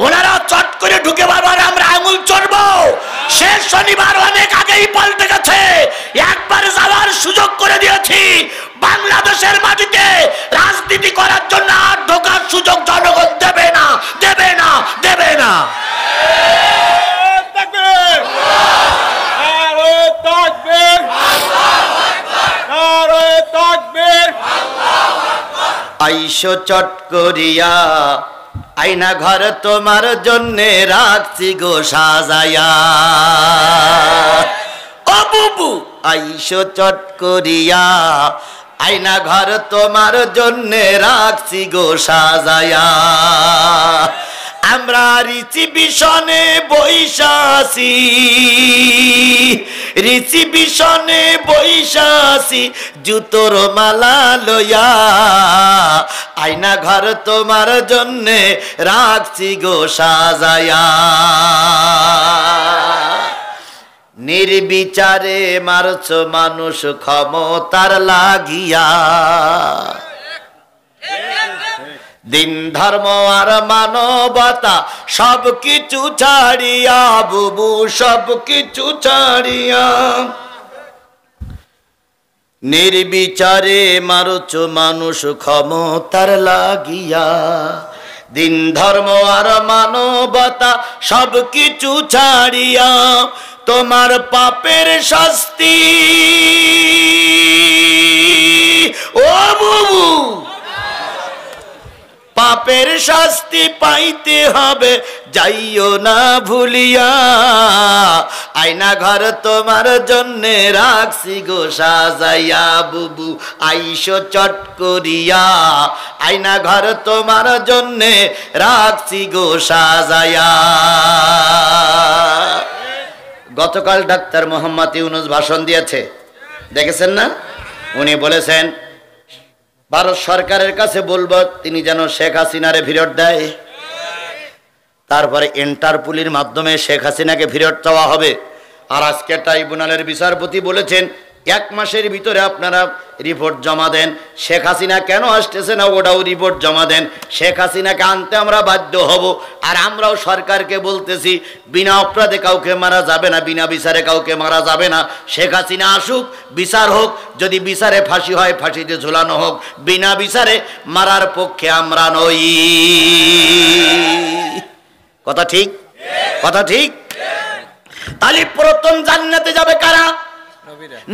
ওনারা চট করে ঢুকে পড়বো আর আমরা আঙুল চড়বো। শেষ শনিবার অনেক আগেই পাল্টে গেছে। একবার যাওয়ার সুযোগ করে দিয়েছি। বাংলাদেশের মাটিতে রাজনীতি করার জন্য আর ঢোকার সুযোগ জনগণ দেবে না, দেবে না, দেবে না। আইসো চট করিয়া, আয়না ঘর তোমার জন্যে রাখছি গো সাজায়া। ও বুবু আইসো চট করিয়া, আয়না ঘর তোমার জন্যে রাখছি গো সাজায়া। আমরা রিসিবিশনে বৈশাসি, রিসিবিশনে বৈশাসি, জুতোর মালা লইয়া, আয়না ঘর তোমার জন্যে রাখছি গো সাজায়া। নির্বিচারে মারছ মানুষ ক্ষমতার লাগিয়া, দিন ধর্ম আর মানবতা সব কিছু ছাড়িয়া বুবু সব কিছু ছাড়িয়া নির্বিচারে মারুচ মানুষ ক্ষমতার লাগিয়া দিন ধর্ম আর মানবতা সব কিছু ছাড়িয়া তোমার পাপের শাস্তি ও বুবু পাপের শাস্তি পাইতে হবে যাইও না ভুলিয়া আয়না ঘর তোমার জন্য রাখছি গো সাজাইয়া বুবু আইসো চট করিয়া আয়না ঘর তোমার জন্য রাখছি গো সাজাইয়া গতকাল ডাক্তার মোহাম্মদ ইউনুস ভাষণ দিয়েছে দেখেছেন না উনি বলেছেন ভারত সরকারের কাছে বলবো তিনি যেন শেখ হাসিনারে ফেরত দেয় তারপরে ইন্টারপোলের মাধ্যমে শেখ হাসিনাকে ফেরত চাওয়া হবে আর আজকে ট্রাইব্যুনালের বিচারপতি বলেছেন 1 মাসের ভিতরে আপনারা রিপোর্ট জমা দেন শেখ হাসিনা কেন আসতেছে না ওটাও রিপোর্ট জমা দেন শেখ হাসিনাকে আনতে আমরা বাধ্য হব আর আমরাও সরকারকে বলতেছি বিনা অপরাধে কাউকে মারা যাবে না বিনা বিচারে কাউকে মারা যাবে না শেখ হাসিনা আসুক বিচার হোক যদি বিচারে ফাঁসি হয় ফাঁসিতে ঝুলানো হোক বিনা বিচারে মারার পক্ষে আমরা নই কথা ঠিক কথা ঠিক তাহলে প্রথম জান্নাতে যাবে কারা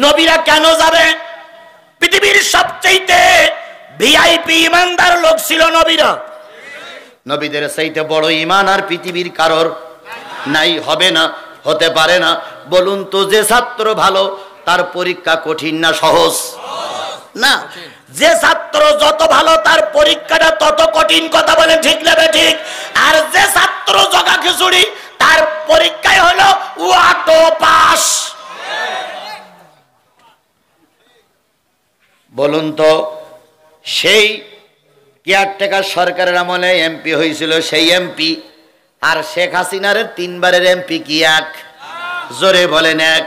নবীরা কেন যাবে পৃথিবীর সবচেয়ে ভিআইপি ইমানদার লোক ছিল নবীরা নবীদের চাইতে বড় ঈমান আর পৃথিবীর কারোর নাই হবে না হতে পারে না বলুন তো যে ছাত্র ভালো তার পরীক্ষা কঠিন না সহজ না যে ছাত্র যত ভালো তার পরীক্ষাটা তত কঠিন কথা বলে ঠিক না ঠিক আর যে ছাত্র জগা খিচুড়ি তার পরীক্ষায় হলো ওয়াটো পাস বলুন তো সেই কেয়ারটেকার সরকারের আমলে এমপি হয়েছিল সেই এমপি আর শেখ হাসিনার 3 বারের এমপি কি এক জোরে বলেন এক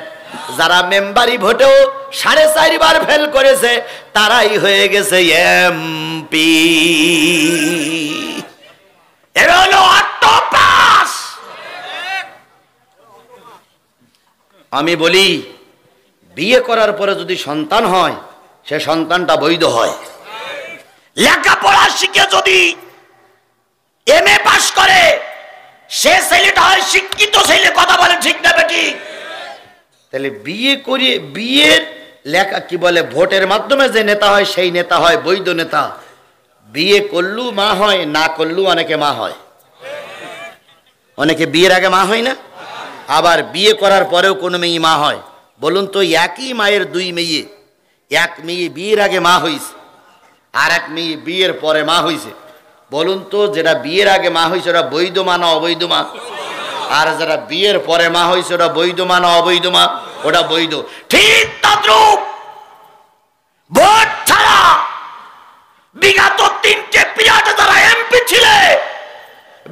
যারা মেম্বারি ভোটেও 4.5 বার ফেল করেছে তারাই হয়ে গেছে এমপি এরা হলো অটো পাস আমি বলি বিয়ে করার পরে যদি সন্তান হয় সে সন্তানটা বৈধ হয় লেখাপড়া শিখে যদি এমএ পাস করে সে ছেলেটা হয় শিক্ষিত ছেলে কথা বলে ঠিক না বেটি তাহলে বিয়ে করে বিয়ের লেখা কি বলে ভোটের মাধ্যমে যে নেতা হয় সেই নেতা হয় বৈধ নেতা বিয়ে করলেও মা হয় না করলেও অনেকে মা হয় অনেকে বিয়ের আগে মা হয় না আবার বিয়ে করার পরেও কোনো মেয়ে মা হয় বলুন তো একই মায়ের 2 মেয়ে এক মেয়ে বিয়ের আগে মা হয়েছে আর এক মেয়ে বিয়ের পরে মা হয়েছে বলুন তো যেটা বিয়ের আগে মা হয়েছে ওরা বৈধ মা না অবৈধ মা আর যারা বিয়ের পরে মা হয়েছে ওরা বৈধ মা না অবৈধ মা ওটা বৈধ ঠিক তদ্রূপ ভোট ছাড়া বিগত 3টে পিরিয়ডে যারা এমপি ছিলে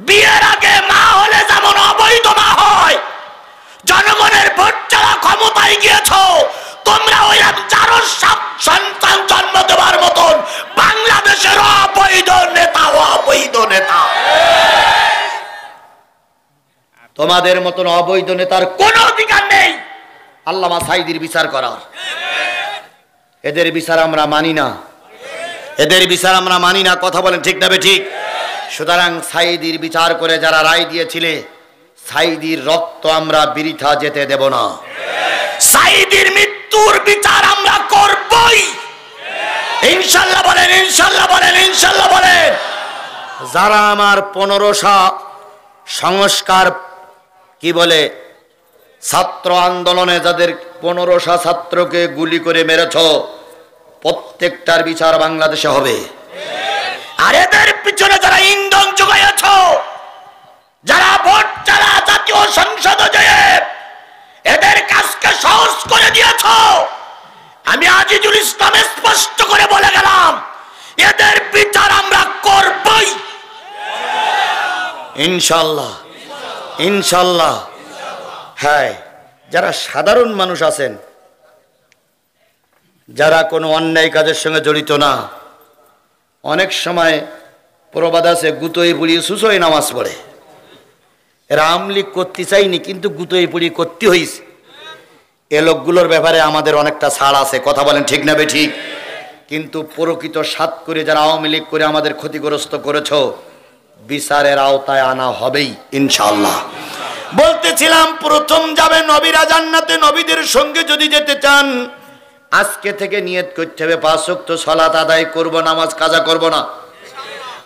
বিয়ের আগে মা হলে যেমন অবৈধ মা হয় জনগণের ভোট ছাড়া ক্ষমতায় গিয়েছো তোমরা ওই যারো সন্তান জন্ম দেওয়ার মতন বাংলাদেশের অবৈধ নেতা অবৈধ নেতা তোমাদের মতন অবৈধ নেতার কোনো অধিকার নেই আল্লামা সাঈদীর বিচার করার এদের বিচার আমরা মানি না এদের বিচার আমরা মানি না কথা বলেন ঠিক না ঠিক সুতরাং সাঈদীর বিচার করে যারা রায় দিয়েছিলে সাঈদীর রক্ত আমরা বৃথা যেতে দেব না সাঈদীর মৃত্যুর বিচার আমরা করবই ইনশাআল্লাহ বলেন ইনশাআল্লাহ বলেন ইনশাআল্লাহ বলেন যারা আমার 1500 সংস্কার কি বলে ছাত্র আন্দোলনে যাদের 1500 ছাত্রকে গুলি করে মেরেছ প্রত্যেকটার বিচার বাংলাদেশে হবে আর এদের পিছনে যারা ইন্ধন যোগাইছ যারা ভোট ছাড়া জাতীয় সংসদে যেয়ে এদের কাজকে সহজ করে দিয়েছ আমি আজিজুল ইসলাম স্পষ্ট করে বলে গেলাম এদের বিচার আমরা করবই ইনশাআল্লাহ ইনশাআল্লাহ হ্যাঁ যারা সাধারণ মানুষ আছেন যারা কোনো অন্যায় কাজের সঙ্গে জড়িত না অনেক সময় প্রবাদ আছে, গুতোয় পুড়ি সুসোয় নামাজ পড়ে। এরা আমলিগ করতে চাইনি, কিন্তু গুতোয় পুড়ি করতে হয়েছে। এ লোকগুলোর ব্যাপারে আমাদের অনেকটা ছাড় আছে, কথা বলেন ঠিক না বেঠিক? কিন্তু প্রকৃত সাত করে যারা আওয়ামী লীগ করে আমাদের ক্ষতিগ্রস্ত করেছ, বিচারের আওতায় আনা হবেই ইনশাআল্লাহ। বলতেছিলাম প্রথম যাবে নবীরা জান্নাতে। নবীদের সঙ্গে যদি যেতে চান, আজকে থেকে নিয়ত করতে হবে 5 ওয়াক্ত সালাত আদায় করব, নামাজ কাজা করব না।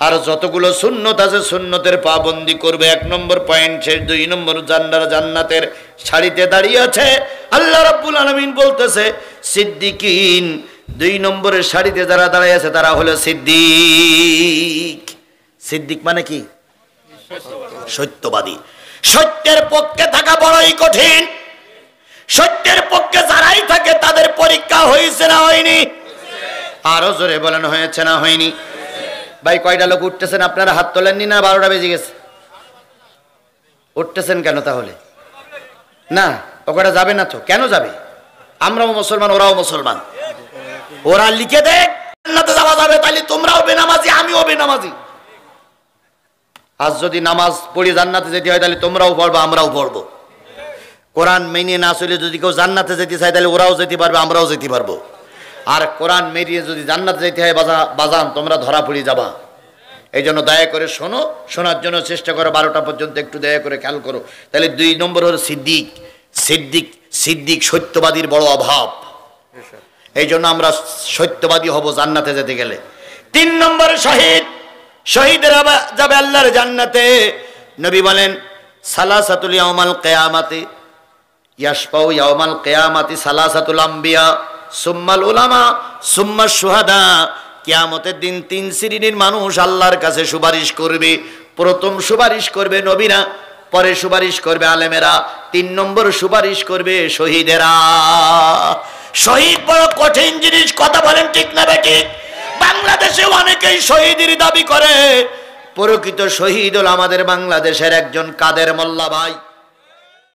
আর যতগুলো সুন্নত আছে সুন্নতের পাবন্দি করবে। 1 নম্বর পয়েন্ট শেষ। 2 নম্বর, জান্নাতের সারিতে দাঁড়িয়ে আছে। আল্লাহ রাব্বুল আলামিন বলতেছে সিদ্দিকিন, 2 নম্বরের সারিতে যারা দাঁড়িয়ে আছে তারা হলো সিদ্দিক। সিদ্দিক মানে কি? সত্যবাদী। সত্যের পক্ষে থাকা বড়ই কঠিন। সত্যের পক্ষে যারাই থাকে তাদের পরীক্ষা হয়েছে না হয়নি? আরো জোরে বলেন, হয়েছে না হয়নি? ভাই কয়টা লোক উঠতেছেন? আপনারা হাত তোলেননি না? 12টা বেজে গেছে। উঠতেছেন কেন তাহলে? না, ওটা যাবে না তো। কেন যাবে? আমরাও মুসলমান, ওরাও মুসলমান। ওরা লিখে দেখ জান্নাতে যাওয়া যাবে, তাহলে তোমরাও বেনামাজি, আমিও বেনামাজি। আজ যদি নামাজ পড়ি জান্নাতে যেতে হয়, তাহলে তোমরাও পড়বো, আমরাও পড়বো। কোরআন মেনে না চলে যদি কেউ জান্নাতে যেতে চায়, তাহলে ওরাও যেতে পারবে, আমরাও যেতে পারবো। আর কোরআন মেরিয়ে যদি জান্নাতে যেতে হয়, বাজান তোমরা ধরা পড়ে যাবা। এই জন্য দয়া করে শোনো, শোনার জন্য চেষ্টা করো। 12টা পর্যন্ত একটু দয়া করে খেয়াল করো। তাহলে 2 নম্বর হলো সিদ্দিক। সিদ্দিক সিদ্দিক সত্যবাদীর বড় অভাব। এই জন্য আমরা সত্যবাদী হব জান্নাতে যেতে গেলে। 3 নম্বর শহীদ। শহীদেরা যাবে আল্লাহর জান্নাতে। নবী বলেন সালাসাতুল ইয়াউমাল কিয়ামাতি ইয়াশফাউ ইয়াউমাল কিয়ামাতি সালাসাতুল আম্বিয়া সুম্মাল উলামা সুম্মাশ শুহাদা। কিয়ামতের দিন 3 শ্রেণীর মানুষ আল্লাহর কাছে সুপারিশ করবে। প্রথম সুপারিশ করবে নবীরা, পরে সুপারিশ করবে আলেমেরা, 3 নম্বর সুপারিশ করবে শহীদেরা। শহীদ বড় কঠিন জিনিস, কথা বলেন ঠিক না বেঠিক? বাংলাদেশে অনেকেই শহীদের দাবি করে। প্রকৃত শহীদ হল আমাদের বাংলাদেশের একজন কাদের মোল্লা ভাই।